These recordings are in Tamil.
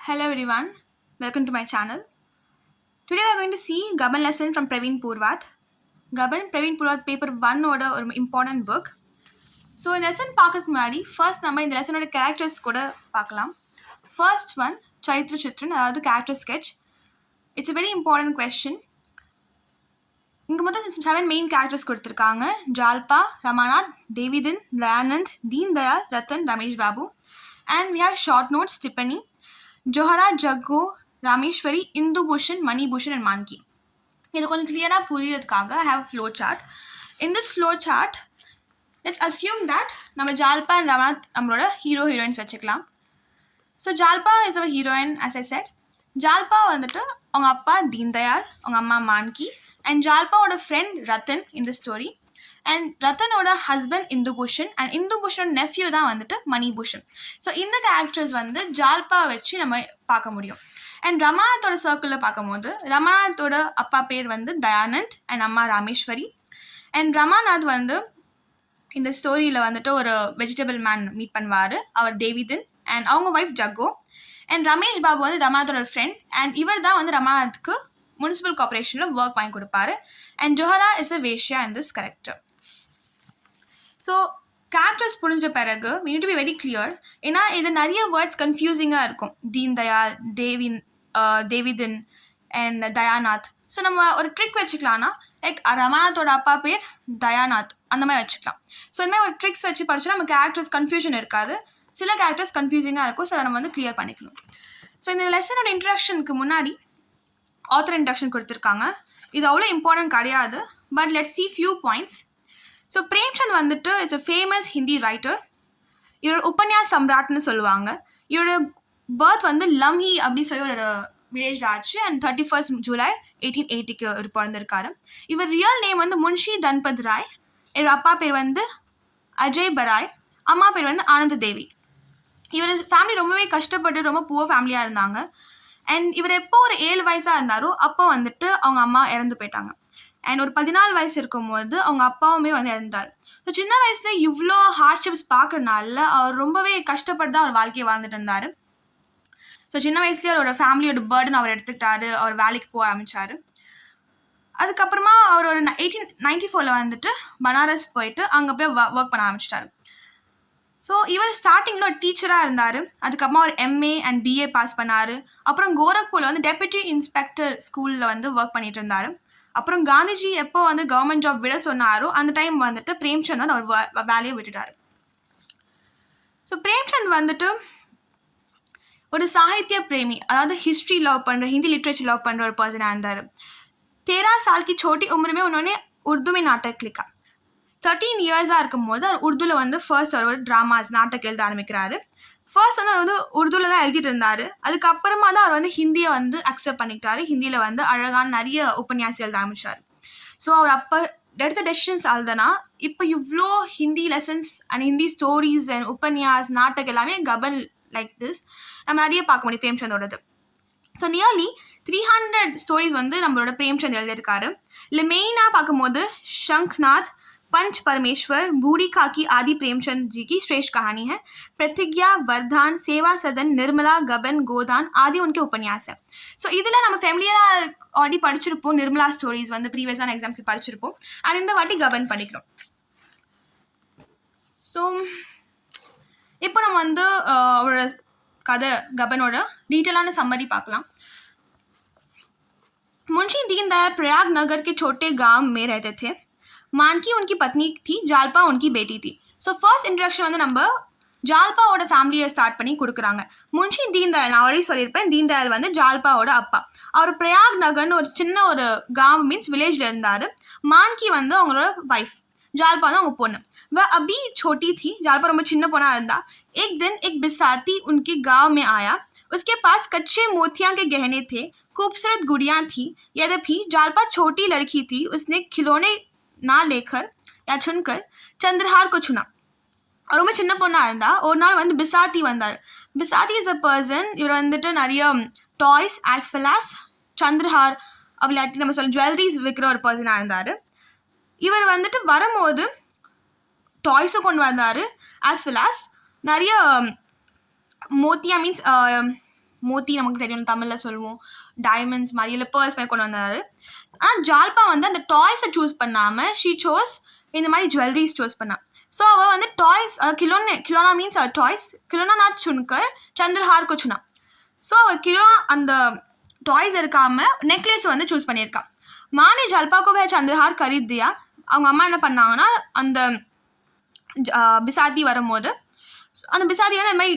Hello everyone, welcome to my channel. Today we are going to see Gaban lesson from Praveen Purvat. Praveen Purvat paper 1 ஓட ஒரு important book. So இந்த lesson பார்க்கறதுக்கு முன்னாடி first நம்ம இந்த lesson ஓட characters கூட பார்க்கலாம். First one, Chaitra Chitran, அதாவது character sketch. It's a very important question. இங்க மொத்தம் 7 main characters கொடுத்திருக்காங்க. Jalpa, Ramanath, Devidin, Dayanand, Deen Dayal, Ratan, Ramesh Babu. And we have short notes, Tippani, Johara, Jaggo, Rameshwari, Indu Bhushan, Mani Bhushan and Manki. இது கொஞ்சம் கிளியராக புரியறதுக்காக I have a flow chart. In this flow chart, let's assume that நம்ம ஜால்பா and ரமநாத் நம்மளோட ஹீரோ ஹீரோயின்ஸ் வச்சுக்கலாம். So Jalpa is our heroine as I said. Jalpa வந்துட்டு அவங்க அப்பா தீன் தயாள், அவங்க அம்மா மான்கி, அண்ட் ஜால்பாவோட ஃப்ரெண்ட் ரத்தன் இந்த ஸ்டோரி, அண்ட் ரத்தனோட ஹஸ்பண்ட் இந்து பூஷன், அண்ட் இந்து பூஷனோட நெஃப்யூ தான் வந்துட்டு மணி பூஷன். ஸோ இந்த கேரக்டர்ஸ் வந்து ஜால்பா வச்சு நம்ம பார்க்க முடியும். அண்ட் ரமநாத்தோட சர்க்கிளில் பார்க்கும்போது ரமநாத்தோட அப்பா பேர் வந்து தயானந்த் அண்ட் அம்மா ராமேஸ்வரி. அண்ட் ரமநாத் வந்து இந்த ஸ்டோரியில் வந்துட்டு ஒரு வெஜிடபிள் மேன் மீட் பண்ணுவார், அவர் தேவிதன், அண்ட் அவங்க ஒய்ஃப் ஜக்கோ. அண்ட் ரமேஷ் பாபு வந்து ரமநாத்தோட ஃப்ரெண்ட், அண்ட் இவர் தான் வந்து ரமநாத்துக்கு முனிசிபல் கார்பரேஷனில் ஒர்க் வாங்கி கொடுப்பாரு. அண்ட் ஜொஹரா இஸ் அ வேஷ்யா in this character. So characters புரிஞ்ச பிறகு we need to be very clear. ஏன்னா இது நிறைய வேர்ட்ஸ் கன்ஃபியூசிங்காக இருக்கும். தீன் தயாள், தேவிதன் அண்ட் தயாநாத். ஸோ நம்ம ஒரு ட்ரிக் வச்சுக்கலாம்னா லைக் ரமநாத்தோட அப்பா பேர் தயாநாத் அந்த மாதிரி வச்சுக்கலாம். ஸோ இந்த மாதிரி ஒரு ட்ரிக்ஸ் வச்சு படிச்சா நம்ம கேரக்டர்ஸ் கன்ஃபியூஷன் இருக்காது. சில கேரக்டர்ஸ் கன்ஃபியூசிங்காக இருக்கும். ஸோ அதை நம்ம வந்து கிளியர் பண்ணிக்கணும். ஸோ இந்த லெசனோட இன்ட்ரடக்ஷனுக்கு முன்னாடி ஆத்தர் இன்ட்ரடக்ஷன் கொடுத்துருக்காங்க. இது அவ்வளோ இம்பார்ட்டன்ட் கிடையாது, but let's see few points. So Premchand வந்துட்டு it's a famous Hindi writer. இவரோட உபன்யாஸ் சம்ராட்னு சொல்லுவாங்க. இவரோட பர்த் வந்து லம்ஹி அப்படின்னு சொல்லி ஒரு வில்லேஜ் ஆச்சு. அண்ட் 31st July 1880 ஒரு பிறந்திருக்காரு. இவர் ரியல் நேம் வந்து முன்ஷி தன்பத் ராய். இவர் அப்பா பேர் வந்து அஜய் பராய், அம்மா பேர் வந்து ஆனந்த தேவி. இவர் ஃபேமிலி ரொம்பவே கஷ்டப்பட்டு ரொம்ப புவர் ஃபேமிலியாக இருந்தாங்க. அண்ட் இவர் எப்போ ஒரு 7 வயசாக இருந்தாரோ அப்போ வந்துட்டு அவங்க அம்மா இறந்து போயிட்டாங்க. அண்ட் ஒரு 14 வயசு இருக்கும்போது அவங்க அப்பாவுமே வந்து இறந்தார். ஸோ சின்ன வயசுல இவ்வளோ ஹார்ட்ஷிப்ஸ் பார்க்கறனால அவர் ரொம்பவே கஷ்டப்பட்டு தான் அவர் வாழ்க்கையை வாழ்ந்துட்டு இருந்தார். ஸோ சின்ன வயசுலேயே அவரோட ஃபேமிலியோட பர்டன் அவர் எடுத்துக்கிட்டாரு. அவர் வேலைக்கு போக ஆரம்பித்தார். அதுக்கப்புறமா அவர் ஒரு 1894 வந்துட்டு பனாரஸ் போயிட்டு அங்கே போய் ஒர்க் பண்ண ஆரம்பிச்சிட்டாரு. ஸோ இவர் ஸ்டார்டிங்கில் ஒரு டீச்சராக இருந்தார். அதுக்கப்புறமா அவர் MA அண்ட் BA பாஸ் பண்ணார். அப்புறம் கோரக்பூரில் வந்து டெப்யூட்டி இன்ஸ்பெக்டர் ஸ்கூலில் வந்து ஒர்க் பண்ணிட்டு இருந்தார். அப்புறம் காந்திஜி எப்போ வந்து கவர்மெண்ட் ஜாப் விட சொன்னாரோ அந்த டைம் வந்துட்டு பிரேம்சந்த் வந்து அவர் வேலையை விட்டுட்டார். ஸோ பிரேம்சந்த் வந்துட்டு ஒரு சாகித்ய பிரேமி, அதாவது ஹிஸ்ட்ரி லவ் பண்ணுற, ஹிந்தி லிட்ரேச்சர் லவ் பண்ணுற ஒரு பர்சனாக இருந்தார். 13 साल की छोटी उम्र में उन्होंने उर्दू में नाटक लिखा. 13 இயர்ஸாக இருக்கும்போது அவர் உருதுவில் வந்து ஃபர்ஸ்ட் அவரோட ட்ராமாஸ் நாட்டக் எழுத ஆரம்பிக்கிறாரு. ஃபர்ஸ்ட் வந்து அவர் வந்து உருதுவில் தான் எழுதிட்டு இருந்தார். அதுக்கப்புறமா தான் அவர் வந்து ஹிந்தியை வந்து அக்செப்ட் பண்ணிக்கிட்டாரு. ஹிந்தியில் வந்து அழகான நிறைய உபன்யாசி எழுத ஆரம்பிச்சார். ஸோ அவர் அப்போ எடுத்த டெசிஷன்ஸ் அதுதானா இப்போ இவ்வளோ Hindi lessons and Hindi stories and உபன்யாஸ் நாட்டக் எல்லாமே கபன் லைக் திஸ் நம்ம நிறைய பார்க்க முடியும் பிரேம்சந்தோடது. ஸோ நியர்லி 300 ஸ்டோரிஸ் வந்து நம்மளோட பிரேம்சந்த் எழுதியிருக்காரு. இல்லை மெயினாக பார்க்கும்போது शंखनाद, पंच परमेश्वर, बूढ़ी खाकी आदि प्रेमचंद जी की श्रेष्ठ कहानी है. प्रतिज्ञा, वरदान, सेवा सदन, निर्मला, गबन, गोदान आदि उनके उपन्यास है. ஸோ இதில் நம்ம ஃபேமிலியராக ஆல்ரெடி படிச்சிருப்போம். நிர்மலா ஸ்டோரிஸ் வந்து ப்ரீவியஸான எக்ஸாம்ஸ் படிச்சிருப்போம். அண்ட் இந்த வாட்டி கபன் படிக்கிறோம். ஸோ இப்போ நம்ம வந்து அவரோட கதை கபனோட டீட்டெயிலான சம்மரி பார்க்கலாம். मुंशी दीनदयाल प्रयाग नगर के छोटे गांव में रहते थे. मानकी उनकी पत्नी थी, जालपा उनकी बेटी थी. ஸோ ஃபர்ஸ்ட் இன்ட்ரடக்ஷன் வந்து நம்ம ஜால்பாவோட ஃபேமிலியை ஸ்டார்ட் பண்ணி கொடுக்குறாங்க. முன்ஷி தீன்தயாள், நான் ஆல்ரெடி சொல்லியிருப்பேன், தீன்தயாள் வந்து ஜால்பாவோட அப்பா. அவர் பிரயாக் நகர்னு ஒரு சின்ன ஒரு गांव மீன்ஸ் வில்லேஜில் இருந்தார். மான்கி வந்து அவங்களோட ஒய்ஃப், ஜால்பா தான் அவங்க பொண்ணு. वह अभी छोटी थी, जालपा ரொம்ப சின்ன பொண்ணா இருந்தா. एक दिन एक बिसाती उनके गांव में आया. उसके पास कच्चे मोतियां के गहने थे, खूबसूरत गुड़ियाँ थी. यद्यपि जालपा छोटी लड़की थी, उसने खिलौने ना लेकर या चुनकर चंद्रहार को चुना. और ரொம்ப சின்ன பொண்ணா இருந்தா. ஒரு நாள் வந்து பிசாத்தி வந்தார். பிசாத்தி இஸ் அ பர்சன். இவர் வந்துட்டு நிறைய டாய்ஸ் ஆஸ் வெல் ஆஸ் சந்திரஹார் அப்படி நம்ம சொல்ல ஜுவல்லரிஸ் விற்கிற ஒரு பர்சனாக இருந்தார். இவர் வந்துட்டு வரும்போது டாய்ஸும் கொண்டு வந்தார் ஆஸ் வெல் ஆஸ் நிறைய மோத்தியா மீன்ஸ் மோத்தி நமக்கு தெரியும் தமிழில் சொல்லுவோம், டைமண்ட்ஸ் மாதிரி இல்லை பேர்ஸ் மாதிரி கொண்டு வந்தார். ஆனால் ஜால்பா வந்து அந்த டாய்ஸை சூஸ் பண்ணாமல் ஷீ சோஸ் இந்த மாதிரி ஜுவல்லரிஸ் சூஸ் பண்ணா. ஸோ அவள் வந்து toys Khilona means toys Khilona not சுன்கர் சந்திரஹார் को चुना. ஸோ அவள் அந்த டாய்ஸ் இருக்காமல் நெக்லஸ் வந்து சூஸ் பண்ணியிருக்கா. माँ ने जलपा को वह चंद्रहार खरीद दिया. அவங்க அம்மா என்ன பண்ணாங்கன்னா அந்த பிசாத்தி வரும்போது அந்த பிசாத்தி வந்து இந்த மாதிரி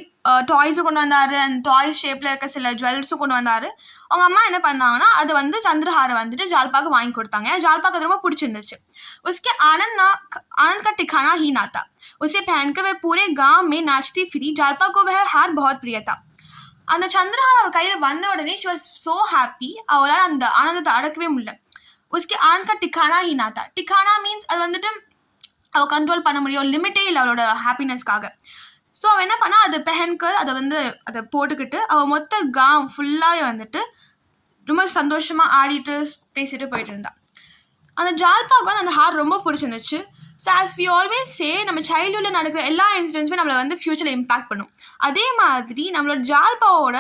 டாய்ஸும் கொண்டு வந்தார், அந்த டாய்ஸ் ஷேப்பில் இருக்க சில ஜுவல்ஸும் கொண்டு வந்தார். அவங்க அம்மா என்ன பண்ணாங்கன்னா அது வந்து சந்திரஹாரை வந்துட்டு ஜால்பாக்கு வாங்கி கொடுத்தாங்க. ஏன்னா ஜால்பாக்கு அது ரொம்ப பிடிச்சிருந்துச்சு. उसके आनंद का ठिकाना ही ना था. उसे पहनकर वह पूरे गांव में नाचती फिरी. जालपा को वह हार बहुत प्रिय था. அந்த சந்திரஹார் அவர் கையில் வந்த உடனே ஷி வாஸ் ஸோ ஹாப்பி. அவளால் அந்த ஆனந்தத்தை அடக்கவே முடியல. उसके आनंद का ठिकाना ही ना था. ठिकाना மீன்ஸ் அது வந்துட்டு அவள் கண்ட்ரோல் பண்ண முடியும், லிமிட்டே இல்லை அவளோட ஹாப்பினஸ்க்காக. ஸோ அவள் என்ன பண்ணா அதை பெஹன்கர் அதை போட்டுக்கிட்டு அவள் மொத்த காம் ஃபுல்லாகவே வந்துட்டு ரொம்ப சந்தோஷமாக ஆடிட்டு பேசிட்டு போயிட்டு இருந்தா. அந்த ஜால்பாக்கு வந்து அந்த ஹார் ரொம்ப பிடிச்சிருந்துச்சு. So as we always say நம்ம சைல்ட்ஹுட்டில் நடக்கிற எல்லா இன்சிடென்ட்ஸுமே நம்மளை வந்து ஃப்யூச்சரில் இம்பாக்ட் பண்ணும். அதே மாதிரி நம்மளோட ஜால்பாவோட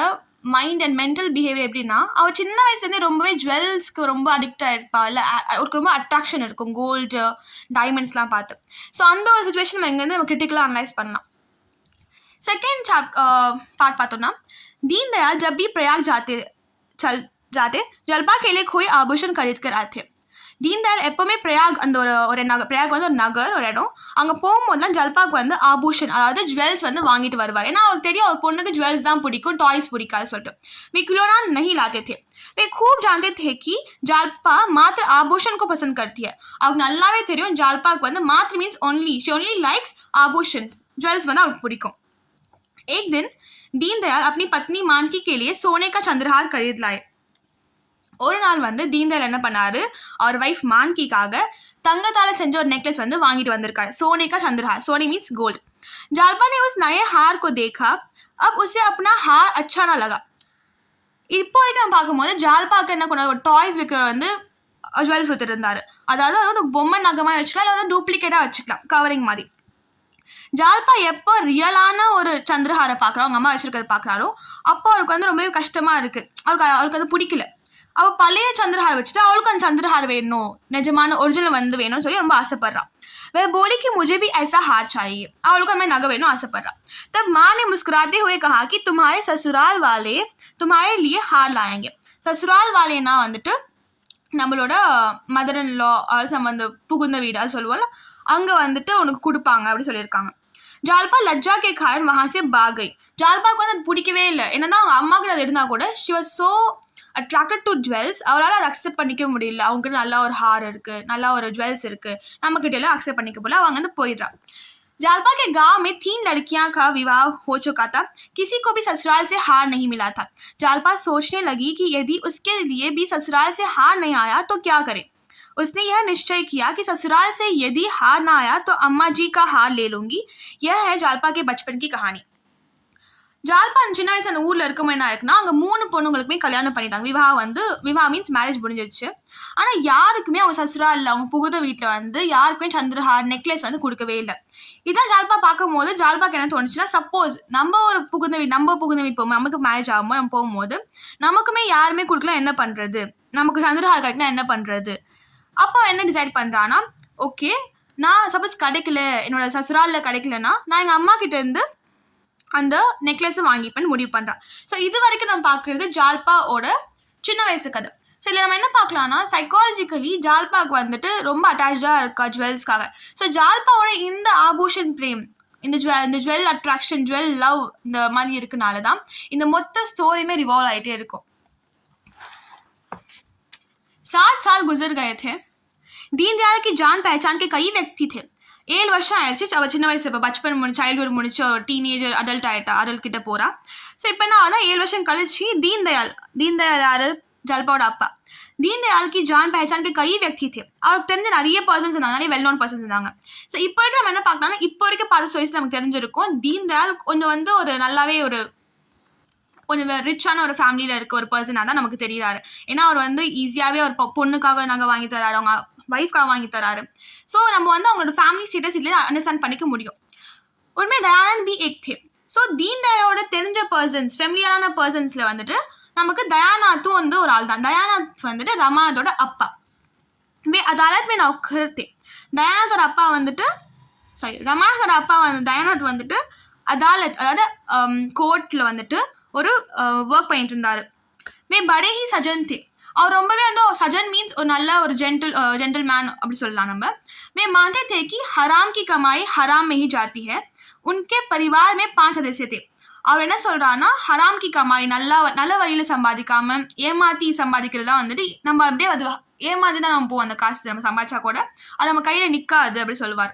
மைண்ட் அண்ட் மென்டல் பிஹேவியர் எப்படின்னா அவள் சின்ன வயசுலேருந்தே ரொம்பவே ஜுவல்ஸ்க்கு ரொம்ப அடிக்ட் ஆகிருப்பா. இல்லை அவருக்கு ரொம்ப அட்ராக்ஷன் இருக்கும் கோல்டு டைமண்ட்ஸ்லாம் பார்த்து. ஸோ அந்த ஒரு சுச்சுவேஷன் நம்ம இங்கேருந்து நம்ம கிரிட்டிக்கலாக அனலைஸ் பண்ணலாம். सेकेंड पार्ट பார்த்தோம்னா दीनदयाल जब भी प्रयाग जाते जलपा के लिए कोई आभूषण खरीद कर आए थे. दीनदयाल எப்போவுமே பிரயாக் அந்த ஒரு பிரயாக் வந்து ஒரு நகர் ஒரு இடம், அங்கே போகும்போதுலாம் ஜல்பாக்கு வந்து ஆபூஷன் அதாவது ஜுவல்ஸ் வந்து வாங்கிட்டு வருவார். ஏன்னா அவருக்கு தெரியும் அவர் பொண்ணுக்கு ஜுவல்ஸ் தான் பிடிக்கும், டாய்ஸ் பிடிக்காது சொல்லிட்டு. वे खिलौना नहीं लाते थे. वे खूब जानते थे कि जालपा मात्र आभूषण को पसंद करती है. அவருக்கு நல்லாவே தெரியும் ஜால்பாக்கு வந்து மாத்திர means only she only likes ஆபூஷன்ஸ் ஜுவல்ஸ் வந்து அவருக்கு பிடிக்கும். एक दिन दीनदयाल अपनी पत्नी मानकी के लिए सोने का चंद्रहार खरीद लाए. ஒரு நாள் வந்து दीनदयाल என்ன பண்ணாரு, அவர் வைஃப் மான்கிக்காக தங்கத்தால் செஞ்ச ஒரு நெக்லஸ் வந்து வாங்கிட்டு வந்திருக்காரு. सोने का चंद्रहार, सोने मीन्स गोल्ड. जालपा ने उस नए हार को देखा. अब उसे अपना हार अच्छा ना लगा. இப்போ வரைக்கும் நம்ம பார்க்கும்போது ஜால்பாக்கு என்ன கொண்டு ஒரு டாய்ஸ் விற்கிற வந்து ஜுவல்ஸ் வித்துட்டு இருந்தாரு. அதாவது பொம்மை நகமாக வச்சுக்கலாம், இல்லை வந்து டூப்ளிகேட்டாக வச்சுக்கலாம் கவரிங் மாதிரி. ஜால்பா எப்போ ரியலான ஒரு சந்திரஹாரை பார்க்குறோம், அவங்க அம்மா வச்சிருக்கிறத பார்க்குறாரோ அப்போ அவருக்கு வந்து ரொம்பவே கஷ்டமாக இருக்குது. அவருக்கு அது பிடிக்கல. அவள் பழைய சந்திரஹாரை வச்சுட்டு அவளுக்கு அந்த சந்திரஹார் வேணும், நிஜமான ஒரிஜினல் வந்து வேணும்னு சொல்லி ரொம்ப ஆசைப்படுறான். वह बोली कि मुझे भी ऐसा हार चाहिए. அவளுக்கு அந்த நகை வேணும் ஆசைப்படுறான். तब माँ ने मुस्कुराते हुए कहा कि तुम्हारे ससुराल वाले तुम्हारे लिए हार लाएंगे. ससुराल वालेना வந்துட்டு நம்மளோட மதர் இன் லா அந்த புகுந்த வீடு அது சொல்லுவோம்ல, அங்கே வந்துட்டு உனக்கு கொடுப்பாங்க அப்படி சொல்லியிருக்காங்க. ஜால்பா லஜ்ஜா கே காரன் வஹா சே பாக் கई. ஜால்பாக்கு வந்து அது பிடிக்கவே இல்லை. என்னதான் அவங்க அம்மா கிட்ட அது இருந்தால் கூட she was so attracted to jewels. அவளால் அதை அக்செப்ட் பண்ணிக்க முடியல. அவங்ககிட்ட நல்லா ஒரு ஹார் இருக்குது, நல்லா ஒரு ஜுவல்ஸ் இருக்குது, நம்மக்கிட்ட எல்லாம் அக்செப்ட் பண்ணிக்க போல அவங்க வந்து போயிடுறா. जालपा के गांव में 3 लड़कियां का विवाह हो चुका था. किसी को भी ससुराल से हार नहीं मिला था. जालपा सोचने लगी कि यदि उसके लिए भी ससुराल से हार नहीं आया तो क्या करे. उसने यह निश्चय किया कि ससुराल से यदि हार ना आया तो अम्मा जी का हार ले लूंगी. यह है जालपा के बचपन की कहानी. ஜால்பா சின்ன வயசு அந்த ஊரில் இருக்கும்போது என்ன இருக்குன்னா அங்கே 3 பொண்ணுங்களுக்குமே கல்யாணம் பண்ணிட்டாங்க. விவாஹ மீன்ஸ் மேரேஜ் முடிஞ்சிருச்சு. ஆனால் யாருக்குமே அவங்க சசுராலில் அவங்க புகுத வீட்டில் வந்து யாருக்குமே சந்திரஹார் நெக்லஸ் வந்து கொடுக்கவே இல்லை. இதான் ஜால்பா பார்க்கும் போது ஜால்பாக்கு என்ன தோணுச்சுன்னா, சப்போஸ் நம்ம புகுந்த வீட்டு போகும் நமக்கு மேரேஜ் ஆகும்போது நம்ம போகும்போது நமக்குமே யாருமே கொடுக்கலாம், என்ன பண்ணுறது, நமக்கு சந்திரஹார் கிடைக்கனா என்ன பண்ணுறது. அப்போ என்ன டிசைட் பண்ணுறான்னா, ஓகே நான் சப்போஸ் கிடைக்கல, என்னோட சசுராலில் கிடைக்கலன்னா நான் எங்கள் அம்மா கிட்டேருந்து அந்த நெக்லஸை வாங்கிப்பேன்னு முடிவு பண்ணுறான். ஸோ இது வரைக்கும் நம்ம பார்க்குறது ஜால்பாவோட சின்ன வயசு கதை. ஸோ இதில் நம்ம என்ன பார்க்கலாம்னா, சைக்காலஜிக்கலி ஜால்பாக்கு வந்துட்டு ரொம்ப அட்டாச்சாக இருக்கா ஜுவல்ஸ்க்காக. ஸோ ஜால்பாவோட இந்த ஆபூஷன் பிரேம், இந்த ஜுவல் அட்ராக்ஷன், ஜுவல் லவ் இந்த மாதிரி இருக்கனால தான் இந்த மொத்த ஸ்டோரியுமே ரிவால்வ் ஆகிட்டே இருக்கும். 7 साल गुजर गए थे. दीनदयाल की जान पहचान के कई व्यक्ति थे. 7 வருஷம் ஆயிடுச்சு. அவள் சின்ன வயசு இப்போ பச்பன் சைல்டுஹுட் முடிச்சு ஒரு டீனேஜர் அடல்ட் கிட்ட போகிறா. ஸோ இப்போ என்ன ஆகுதுன்னா 7 வருஷம் கழிச்சு தீன்தயாள் யார், ஜால்பாவோட அப்பா. தீன்தயாளுக்கு ஜான் பஹச்சான் கே கை व्यक्ति थे. அவருக்கு தெரிஞ்ச நிறைய பர்சன்ஸ் இருந்தாங்க, நிறைய வெல் நோன் பர்சன்ஸ் இருந்தாங்க. ஸோ இப்போ வரைக்கும் நம்ம என்ன பார்க்கலாம்னா, இப்போ வரைக்கும் பார்த்த வயசு நமக்கு தெரிஞ்சிருக்கும் தீன்தயாள் கொஞ்சம் வந்து ஒரு நல்லாவே கொஞ்சம் ரிச்சான ஒரு ஃபேமிலியில் இருக்க ஒரு பர்சனாக தான் நமக்கு தெரிகிறாரு. ஏன்னா அவர் வந்து ஈஸியாகவே ஒரு பொண்ணுக்காக நாங்கள் வாங்கி தராரு, அவங்க வைஃப்காக வாங்கி தராரு. ஸோ நம்ம வந்து அவங்களோட ஃபேமிலி ஸ்டேட்டஸ் இதுலேயே அண்டர்ஸ்டாண்ட் பண்ணிக்க முடியும். उनमें दयानंद भी एक थे. ஸோ தீன் தயாளோட தெரிஞ்ச பர்சன்ஸ், ஃபெமிலியரான பர்சன்ஸில் வந்துட்டு நமக்கு தயாநாத்தும் வந்து ஒரு ஆள் தான். தயாநாத் வந்துட்டு ரமாநாத்தோட அப்பா. அதாலத் में नौकर थे. தயாநாத்தோட அப்பா வந்துட்டு ரமாநாத்தோட அப்பா வந்து தயாநாத் வந்துட்டு அதாலத், அதாவது கோர்ட்டில் வந்துட்டு ஒரு ஒர்க் பண்ணிட்டு இருந்தார். படே ஹி சஜன் தே. அவர் ரொம்பவே வந்து சஜன் மீன்ஸ் ஒரு நல்ல ஒரு ஜென்டில் மேன் அப்படி சொல்லலாம் நம்ம. वे मानते थे कि हराम की कमाई हराम में ही जाती है. उनके परिवार में 5 सदस्य थे. அவர் என்ன சொல்றாருன்னா, ஹராம் கி கமாய், நல்ல வழியில சம்பாதிக்காம ஏமாத்தி சம்பாதிக்கிறதா வந்துட்டு நம்ம அப்படியே அது ஏமாத்தி தான் நம்ம போவோம். அந்த காசு நம்ம சம்பாதிச்சா கூட அது நம்ம கையில நிற்காது அப்படி சொல்லுவார்.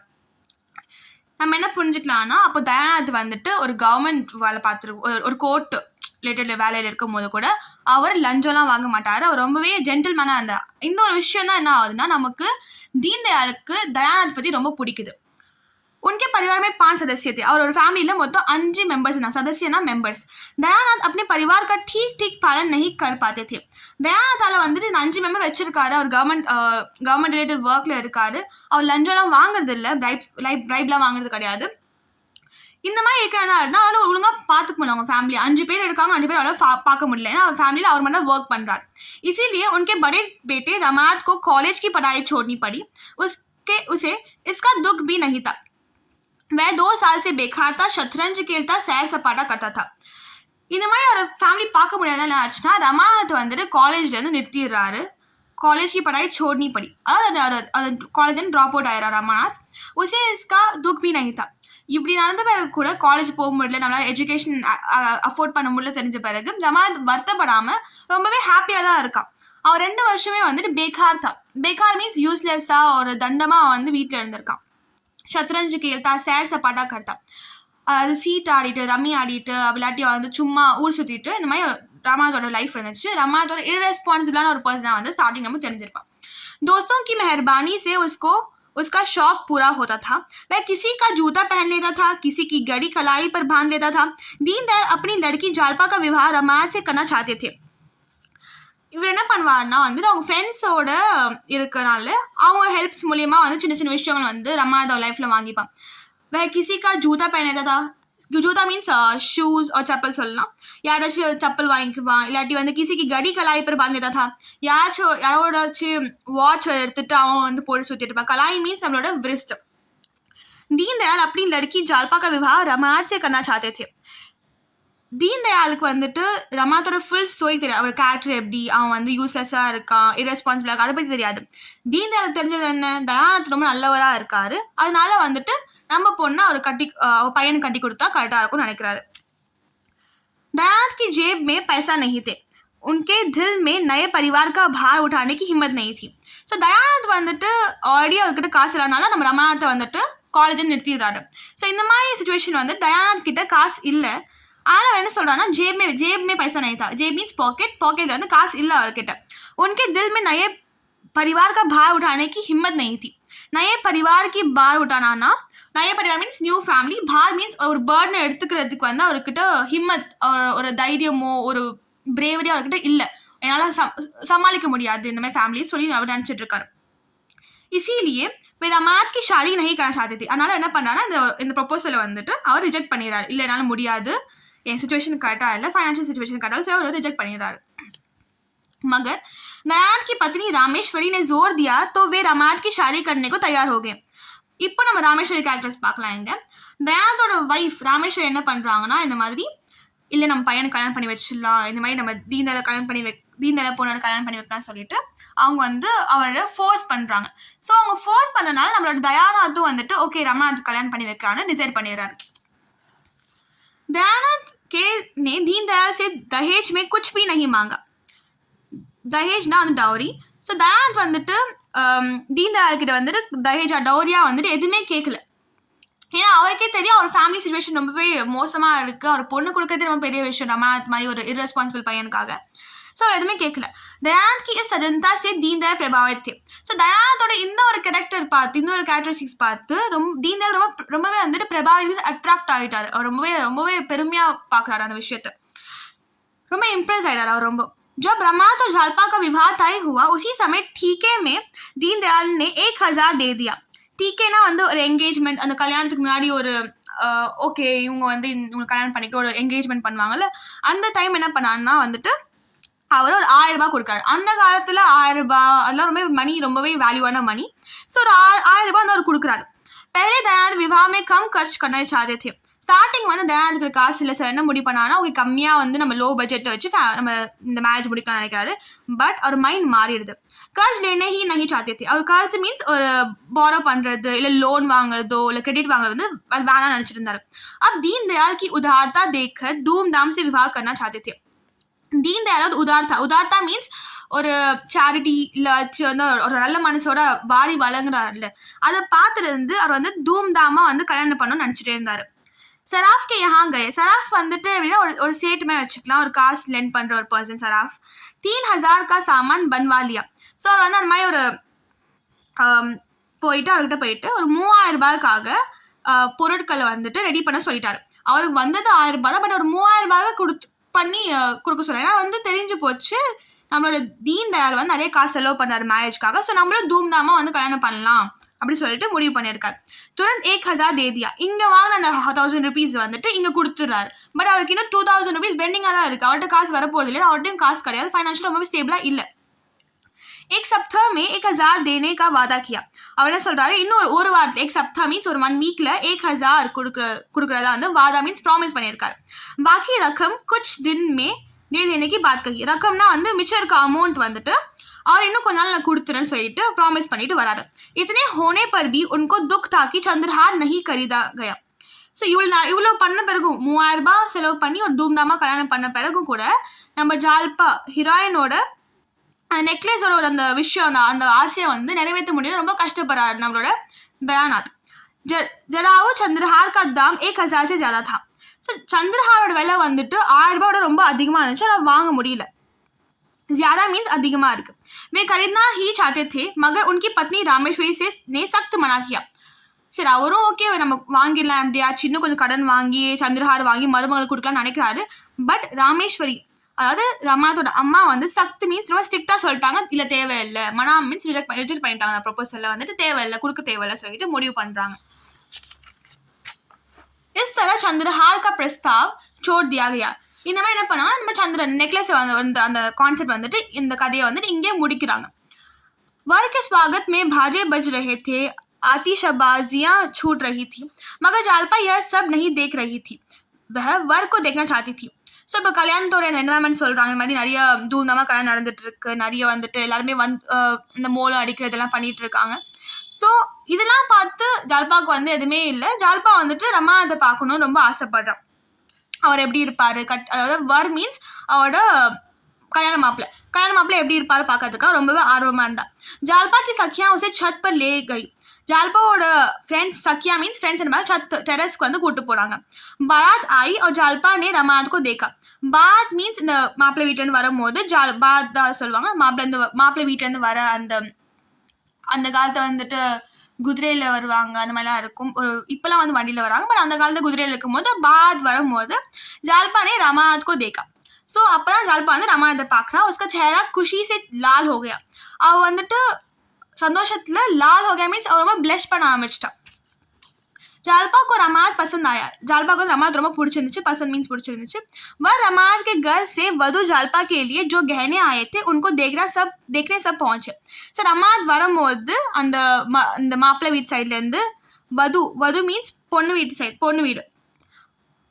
நம்ம என்ன புரிஞ்சுக்கலாம்னா, அப்போ தயாநாத் வந்துட்டு ஒரு கவர்மெண்ட் வேலை பார்த்துருக்கு, ஒரு கோர்ட் ரிலேட்டட் வேலையில் இருக்கும் போது கூட அவர் லஞ்சம்லாம் வாங்க மாட்டார். அவர் ரொம்பவே ஜென்டில்மேனாக இருந்தார். இந்த ஒரு விஷயம் தான் என்ன ஆகுதுன்னா, நமக்கு दीन दयाளுக்கு தயாநாத் பற்றி ரொம்ப பிடிக்குது. उनके परिवार में 5 सदस्य थे और फैमिली में मतलब 5 मेंबर्स ना सदस्य ना मेंबर्स. दयानाथ अपने परिवार का ठीक पालन नहीं कर पाते थे. दयानाथால வந்துட்டு இந்த 5 மெம்பர் வச்சிருக்காரு. அவர் கவர்மெண்ட் ரிலேட்டட் ஒர்க்ல இருக்காரு. அவர் லஞ்சம்லாம் வாங்குறது இல்லை, பிரைப்லாம் வாங்குறது கிடையாது. இந்த மாதிரி இருக்கிறனால தான் அவரால் ஒழுங்காக பார்த்துக்க முடியல. அவங்க ஃபேமிலி 5 பேர் இருக்காங்க, 5 பேர் அவரால் பார்க்க முடியல. ஏன்னா அவர் फैमिली அவர் மட்டும் वर्क பண்ணுறார். इसीलिए उनके बड़े बेटे रमात को कॉलेज की पढ़ाई छोड़नी पड़ी. उसे इसका दुख भी नहीं था. वह 2 साल से बेकार था, शतरंज खेलता, सैर सपाटा करता था. இந்த மாதிரி ஒரு ஃபேமிலி பார்க்க முடியாதுன்னா என்ன ஆச்சுன்னா, ரமாநாத் வந்துட்டு காலேஜ்லேருந்து நிறுத்திடுறாரு. कॉलेज की पढ़ाई छोड़नी पड़ी. कॉलेज ड्रॉप आउट आया रमानाथ. उसे इसका दुख भी नहीं था. இப்படி நடந்த பிறகு கூட காலேஜ் போக முடியல, நம்மளால் எஜுகேஷன் அஃபோர்ட் பண்ண முடியல தெரிஞ்ச பிறகு ரமாநாத் வருத்தப்படாமல் ரொம்பவே ஹாப்பியாக தான் இருக்கான். அவன் 2 வருஷமே வந்துட்டு பேக்கார் தான். பேக்கார் மீன்ஸ் யூஸ்லெஸ்ஸாக ஒரு தண்டமாக வந்து வீட்டில் இருந்திருக்கான். शतरंज खेलता, सैर सपाटा करता. அதாவது சீட் ஆடிட்டு, ரம்மி ஆடிட்டு, விளையாட்டி வந்து சும்மா ஊர் சுற்றிட்டு இந்த மாதிரி ரமாநாத்தோட லைஃப் இருந்துச்சு. ரமாநாத்தோட इररेस्पॉन्सिबलाன ஒரு पर्सन வந்து ஸ்டார்டிங் நம்ம தெரிஞ்சிருப்பான். दोस्तों की मेहरबानी से उसका शौक पूरा होता था. वह किसी का जूता पहन लेता था, किसी की घड़ी कलाई पर बांध लेता था. दीनदयाल अपनी लड़की जालपा का विवाह रमानाथ से करना चाहते थे. இவர் என்ன பண்ணுவார்னா வந்துட்டு அவங்க ஃப்ரெண்ட்ஸோட இருக்கிறனால அவங்க ஹெல்ப்ஸ் மூலியமாக வந்து சின்ன சின்ன விஷயங்கள் வந்து ரமாநாத் லைஃப்பில் வாங்கிப்பான். वह किसी का जूता पहन लेता था. जूता मीन्स शूज़ और चप्पल சொல்லலாம். யாராச்சும் चप्पल வாங்கிக்குவான். இல்லாட்டி வந்து கிசிக்கு கடி கலாய் पर बांध लेता था. யாரோடாச்சும் வாட்ச் எடுத்துட்டு அவன் வந்து போட்டு சுற்றிட்டு இருப்பான். கலாய் மீன்ஸ் நம்மளோட wrist. दीनदयाल अपनी लड़की जालपा का विवाह रमानाथ से करना चाहते थे. दीनदयाளுக்கு வந்துட்டு ரமாநாத்தோட ஃபுல் ஸ்டோரி தெரியாது. அவர் கேரக்டர் எப்படி, அவன் வந்து யூஸ்லெஸ்ஸாக இருக்கான், இரெஸ்பான்சிபிளாக, அதை பற்றி தெரியாது. தீன்தயாளுக்கு தெரிஞ்சது என்ன, தயாநாத் ரொம்ப நல்லவராக இருக்காரு, அதனால வந்துட்டு நம்ம பொண்ணை அவர் பையனுக்கு கட்டி கொடுத்தா கரெக்டாக இருக்கும்னு நினைக்கிறாரு. दयानाथ की जेब में पैसा नहीं थे. उनके दिल में नए परिवार का भार उठाने की हिम्मत नहीं थी. ஸோ தயாநாத் வந்துட்டு ஆல்ரெடி அவர்கிட்ட காசு இல்லாதனால நம்ம ரமாநாத்தை வந்துட்டு காலேஜில் நிறுத்திடுறாரு. ஸோ இந்த மாதிரி சுச்சுவேஷன் வந்து தயாநாத் கிட்ட காசு இல்லை. ஆனால் அவர் என்ன சொல்கிறான்னா, जेब में पैसा नहीं था. जेब मीन्स पॉकेट வந்து காசு இல்லை அவர்கிட்ட. उनके दिल में नए परिवार का भार उठाने की हिम्मत नहीं थी. नए परिवार की भार उठाना, नए परिवार मीन्स न्यू फैमिली, भार मीन्ஸ் ஒரு பர்டனை எடுத்துக்கிறதுக்கு வந்து அவர்கிட்ட ஹிம்மத், ஒரு தைரியமோ ஒரு பிரேவரி அவர்கிட்ட இல்லை. என்னால் சமாளிக்க முடியாது இந்த மாதிரி ஃபேமிலி சொல்லி அவர் நினச்சிட்டு இருக்காரு. इसीलिए वे रमानाथ की शादी नहीं करना चाहते थे. அதனால என்ன பண்ணுறாருன்னா இந்த ப்ரொபோசலை வந்துட்டு அவர் ரிஜெக்ட் பண்ணிடுறாரு. இல்லை என்னால் முடியாது, என் सिचुएशन करेक्टाக இல்லை, फाइनेंशियल सिचुएशन करेक्टाக, ஸோ அவர் रिजेक्ट பண்ணிடுறாரு. मगर दयानाथ की पत्नी रामेश्वरी ने जोर दिया तो वे रमानाथ की शादी करने को तैयार हो गए. இப்போ நம்ம ராமேஸ்வரி கேரக்டர்ஸ் பார்க்கலாம். இங்கே தயாநாத்தோட ஒய்ஃப் ராமேஸ்வரி என்ன பண்ணுறாங்கன்னா, இந்த மாதிரி இல்லை நம்ம பையனை கல்யாணம் பண்ணி வச்சிடலாம், இந்த மாதிரி நம்ம தீன்தயாளை பொண்ணை கல்யாணம் பண்ணி வைக்கலாம்னு சொல்லிட்டு அவங்க வந்து அவரோட ஃபோர்ஸ் பண்ணுறாங்க. ஸோ அவங்க ஃபோர்ஸ் பண்ணனால நம்மளோட தயாநாத்தும் வந்துட்டு ஓகே ரமாநாத் கல்யாணம் பண்ணி வைக்கலான்னு டிசைட் பண்ணிடுறாரு. दयानाथ ने दीनदयाल से दहेज में कुछ भी नहीं मांगा. दहेजना வந்து டவுரி. ஸோ தயாநாத் வந்துட்டு தீன்தயாள் கிட்ட வந்துட்டு தஹேஜா டவுரியா வந்துட்டு எதுவுமே கேட்கல. ஏன்னா அவருக்கே தெரியும் அவர் ஃபேமிலி சிச்சுவேஷன் ரொம்பவே மோசமாக இருக்குது. அவர் பொண்ணு கொடுக்கறது ரொம்ப பெரிய விஷயம் ரமாநாத் மாதிரி ஒரு இர்ரெஸ்பான்சிபிள் பையனுக்காக. ஸோ அவர் எதுவுமே கேட்கல. दयानाथ की इस सजनता से दीनदयाल प्रभावित थे. ஸோ தயாநாத்தோட இந்த ஒரு கேரக்டரிஸ்டிக்ஸ் பார்த்து தீன்தயாள் ரொம்பவே வந்துட்டு பிரபாவித் அட்ராக்ட் ஆகிட்டார். அவர் ரொம்பவே பெருமையாக பார்க்குறாரு அந்த விஷயத்தை. ரொம்ப இம்ப்ரெஸ் ஆகிட்டார் அவர் ரொம்ப. जब रमानाथ और जालपा का विवाह तय हुआ उसी समय ठीके में दीनदयाल ने 1000 दे दिया. டீக்கேனா வந்து ஒரு என்கேஜ்மெண்ட், அந்த கல்யாணத்துக்கு முன்னாடி ஒரு ஓகே இவங்க வந்து இவங்க கல்யாணம் பண்ணிட்டு ஒரு என்கேஜ்மெண்ட் பண்ணுவாங்கல்ல, அந்த டைம் என்ன பண்ணான்னா வந்துட்டு அவர் ஒரு 1000 ரூபாய் கொடுக்குறாரு. அந்த காலத்துல 1000 ரூபாய் அதெல்லாம் ரொம்பவே வேல்யூவான மணி. ஸோ ஒரு 1000 ரூபாய் வந்து அவர் கொடுக்குறாரு. पहले दयानंद विवाह में कम खर्च करना चाहते थे. ஸ்டார்டிங் வந்து தயானந்துக்கு காசு இல்லை சார், என்ன முடிவு பண்ணானா ஓகே கம்மியாக வந்து நம்ம லோ பட்ஜெட்டை வச்சு நம்ம இந்த மேரேஜ் முடிக்கலாம்னு நினைக்கிறாரு. பட் அவர் மைண்ட் மாறிடுது. कर्ज लेने ही नहीं चाहते थे. அவர் कर्ज மீன்ஸ் ஒரு பாரோ பண்ணுறது இல்லை லோன் வாங்குறதோ இல்லை கிரெடிட் வாங்குறது வந்து அது வேணாம்னு நினச்சிட்டு இருந்தாரு. अब दीनदयाल की उदारता देखकर धूमधाम से विवाह करना चाहते थे. दीनदयाल उदारता மீன்ஸ் ஒரு சேரிட்டி இல்லை வந்து ஒரு நல்ல மனசோட வாரி வழங்குறாருல, அதை பார்த்துட்டு இருந்து அவர் வந்து தூம்தாமாக வந்து கல்யாணம் பண்ணணும்னு நினச்சிட்டே இருந்தார். சராஃப் கே யஹாं கயே. சராஃப் வந்துட்டு எப்படின்னா ஒரு சேட்டுமே வச்சுக்கலாம், ஒரு காசு லெண்ட் பண்ணுற ஒரு பர்சன் சராஃப். 3000 का सामान बनवा लिया. ஸோ அவர் வந்து அந்த மாதிரி ஒரு அவர்கிட்ட போயிட்டு ஒரு 3000 ரூபாய்க்காக பொருட்களை வந்துட்டு ரெடி பண்ண சொல்லிட்டாரு. அவருக்கு வந்தது 1000 ரூபாய் தான், பட் ஒரு 3000 ரூபாய் கொடுக்க சொல்ல. ஏன்னா வந்து தெரிஞ்சு போச்சு நம்மளோட தீன் தயாள் வந்து நிறைய காசு செலவு பண்ணாரு மேரேஜ்க்காக. ஸோ நம்மளும் தூம்தாமா வந்து கல்யாணம் பண்ணலாம் அப்படி சொல்லிட்டு முடிவு பண்ணியிருக்காரு. துரந்த் 1000 தேதியா இங்க வாங்கின அந்த 1000 rupees வந்துட்டு இங்க கொடுத்துடுறாரு. பட் அவருக்கு இன்னும் 2000 rupees பெண்டிங்காக தான் இருக்கு. அவர்கிட்ட காசு வரப்போகுது இல்லை, அவர்கிட்டையும் காசு கிடையாது, ஃபைனான்ஷியல் ரொம்பவே ஸ்டேபிளா இல்லை. एक सप्ताह में 1000 देने का वादा किया. அவர் என்ன சொல்றாரு, இன்னும் ஒரு வாரத்தில் एक सप्ताह மீன்ஸ் ஒரு 1 வீக்ல 1000 கொடுக்கறதா வந்து வாதா மீன்ஸ் ப்ராமிஸ் பண்ணியிருக்காரு. பாக்கி ரகம் कुछ दिन में दे देने की बात कही. ரகம்னா வந்து மிச்சம் இருக்க அமௌண்ட் வந்துட்டு और இன்னும் கொஞ்ச நாள் நான் கொடுத்துறேன்னு சொல்லிட்டு ப்ராமிஸ் பண்ணிட்டு வராரு. इतने होने पर भी उनको दुख था कि चंद्रहार नहीं खरीदा गया. ஸோ இவ்வளோ பண்ண பிறகும் 3000 ரூபாய் செலவு பண்ணி ஒரு தூம்தாமா கல்யாணம் பண்ண பிறகும் கூட நம்ம ஜால்பா ஹீரோயினோட அந்த நெக்லஸோட அந்த விஷயம் அந்த ஆசையை வந்து நிறைவேற்ற முடியல, ரொம்ப கஷ்டப்படுறாரு நம்மளோட தயானந்த். ஜடாவு சந்திரஹார் का दाम 1000 से ज्यादा था. ஸோ சந்திரஹாரோட விலை வந்துட்டு 1000 ரூபாயோட ரொம்ப அதிகமாக இருந்துச்சு, ஆனால் வாங்க முடியல. ज्यादा मीन्स अधिकमा இருக்கு. वे खरीदना ही चाहते थे मगर उनकी पत्नी रामेश्वरी से ने सख्त मना किया. சரி அவரும் ஓகே நம்ம வாங்கிடலாம் அப்படியா, சின்ன கொஞ்சம் கடன் வாங்கி சந்திரஹார் வாங்கி மருமகள் கொடுக்கலாம்னு நினைக்கிறாரு. பட் ராமேஸ்வரி அதாவது ரமாத்தோட அம்மா வந்து சக்தி மீன்ஸ் ரொம்ப ஸ்ட்ரிக்டா சொல்லிட்டாங்க, இல்லை தேவையில்லை. மனா மீன்ஸ் ரிஜெக்ட் பண்ணிட்டாங்க அந்த ப்ரொபோசல்ல வந்துட்டு தேவையில்லை, கொடுக்க தேவையில்லை சொல்லிட்டு முடிவு பண்றாங்க. इस तरह चंद्रहार का प्रस्ताव छोड़ दिया गया. இந்த மாதிரி என்ன பண்ணாங்கன்னா நம்ம சந்திரன் நெக்லஸ் வந்து அந்த கான்செப்ட் வந்துட்டு இந்த கதையை வந்துட்டு இங்கே முடிக்கிறாங்க. वर के स्वागत में बाजे बज रहे थे, आतिशबाजियां छूट रही थी, मगर जालपा यह सब नहीं देख रही थी. वह वर को देखना चाहती थी. ஸோ இப்போ கல்யாணத்தோட என்வரான்மெண்ட் சொல்கிறாங்க, இந்த மாதிரி நிறைய தூம்தாமா கல்யாணம் நடந்துட்டு இருக்கு, நிறைய வந்துட்டு எல்லாருமே இந்த மோளம் அடிக்கிறதெல்லாம் பண்ணிட்டு இருக்காங்க. ஸோ இதெல்லாம் பார்த்து ஜால்பாவுக்கு வந்து எதுவுமே இல்லை. ஜால்பா வந்துட்டு ரமாநாத்தை பார்க்கணும் ரொம்ப ஆசைப்படுறான். அவர் எப்படி இருப்பார், அதாவது வர் மீன்ஸ் அவரோட கல்யாண மாப்பிள்ளை எப்படி இருப்பாரு பார்க்கறதுக்காக ரொம்பவே ஆர்வமாக இருந்தா. ஜால்பா की सखियां उसे छत पर ले गई. ஜால்பாவோட ஃப்ரெண்ட்ஸ் சக்கியா மீன்ஸ் ஃப்ரெண்ட்ஸ் என்ன சத் டெரஸ்க்கு வந்து கூட்டு போறாங்க. பாராத் ஆயி और ஜால்பா ने रमानाथ को देखा. பாத் மீன்ஸ் இந்த மாப்பிள்ளை வீட்டிலேருந்து வரும்போது பாத் தான் சொல்லுவாங்க. மாப்பிள்ளை வீட்டிலேருந்து வர அந்த காலத்தை வந்துட்டு குதிரையில் வருவாங்க, அந்த மாதிரிலாம் இருக்கும். இப்போலாம் வந்து வண்டியில் வராங்க, பட் அந்த காலத்தில் குதிரையில் இருக்கும்போது பாத் வரும்போது ஜால்பா ने रमानाथ को देखा. ஸோ அப்போ தான் ஜால்பா வந்து ரமாநாத்தை பார்க்குறா. उसका चेहरा खुशी से लाल हो गया. அவள் வந்துட்டு சந்தோஷத்தில் लाल हो गया மீன்ஸ் அவள் ரொம்ப ப்ளஷ் பண்ண ஆரம்பிச்சிட்டா. जालपा को रमानाथ पसंद आया. जालपा को रमानाथ ரொம்ப பிடிச்சிருந்துச்சு. पसंद मीन्स பிடிச்சிருந்துச்சு. वह रमानाथ के घर से वधु जालपा के लिए जो गहने आए थे उनको देखने सब पहुंचे. ஸோ ரமாநாத் வரும்போது அந்த மாப்பிள்ளை வீட்டு சைட்லேருந்து வது மீன்ஸ் பொண்ணு வீடு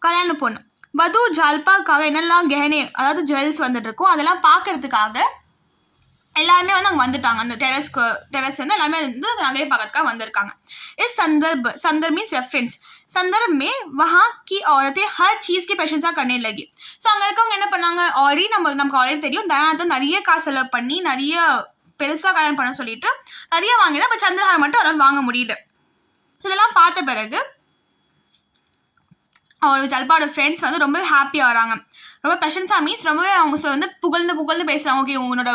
கல்யாண பொண்ணு வது ஜால்பாக்காக என்னெல்லாம் கெஹனே அதாவது ஜுவல்ஸ் வந்துட்டு இருக்கோ அதெல்லாம் பார்க்கறதுக்காக எல்லாருமே வந்து அங்கே வந்துட்டாங்க. அந்த டெரஸ் வந்து எல்லாமே வந்து நகையை பார்க்கறதுக்காக வந்திருக்காங்க. इस संदर्भ मीन्स रेफरेंस संदर्भ में वहाँ की औरतें हर चीज़ की प्रशंसा करने लगी. ஸோ அங்கே இருக்கவங்க என்ன பண்ணாங்க, ஆல்ரெடி நமக்கு ஆல்ரெடி தெரியும் தயானந்த் நிறைய காசு செலவு பண்ணி நிறைய பெருசாக கல்யாணம் பண்ண சொல்லிட்டு நிறைய வாங்கிதான், இப்போ சந்திரஹாரம் மட்டும் அவரால் வாங்க முடியல. ஸோ இதெல்லாம் பார்த்த பிறகு அவர் ஜல்பாவோட ஃப்ரெண்ட்ஸ் வந்து ரொம்ப ஹாப்பியாக வராங்க. ரொம்ப பிரசன்ஸாக மீன்ஸ் ரொம்பவே அவங்க வந்து புகழ்ந்து பேசுகிறாங்க. ஓகே உங்களோட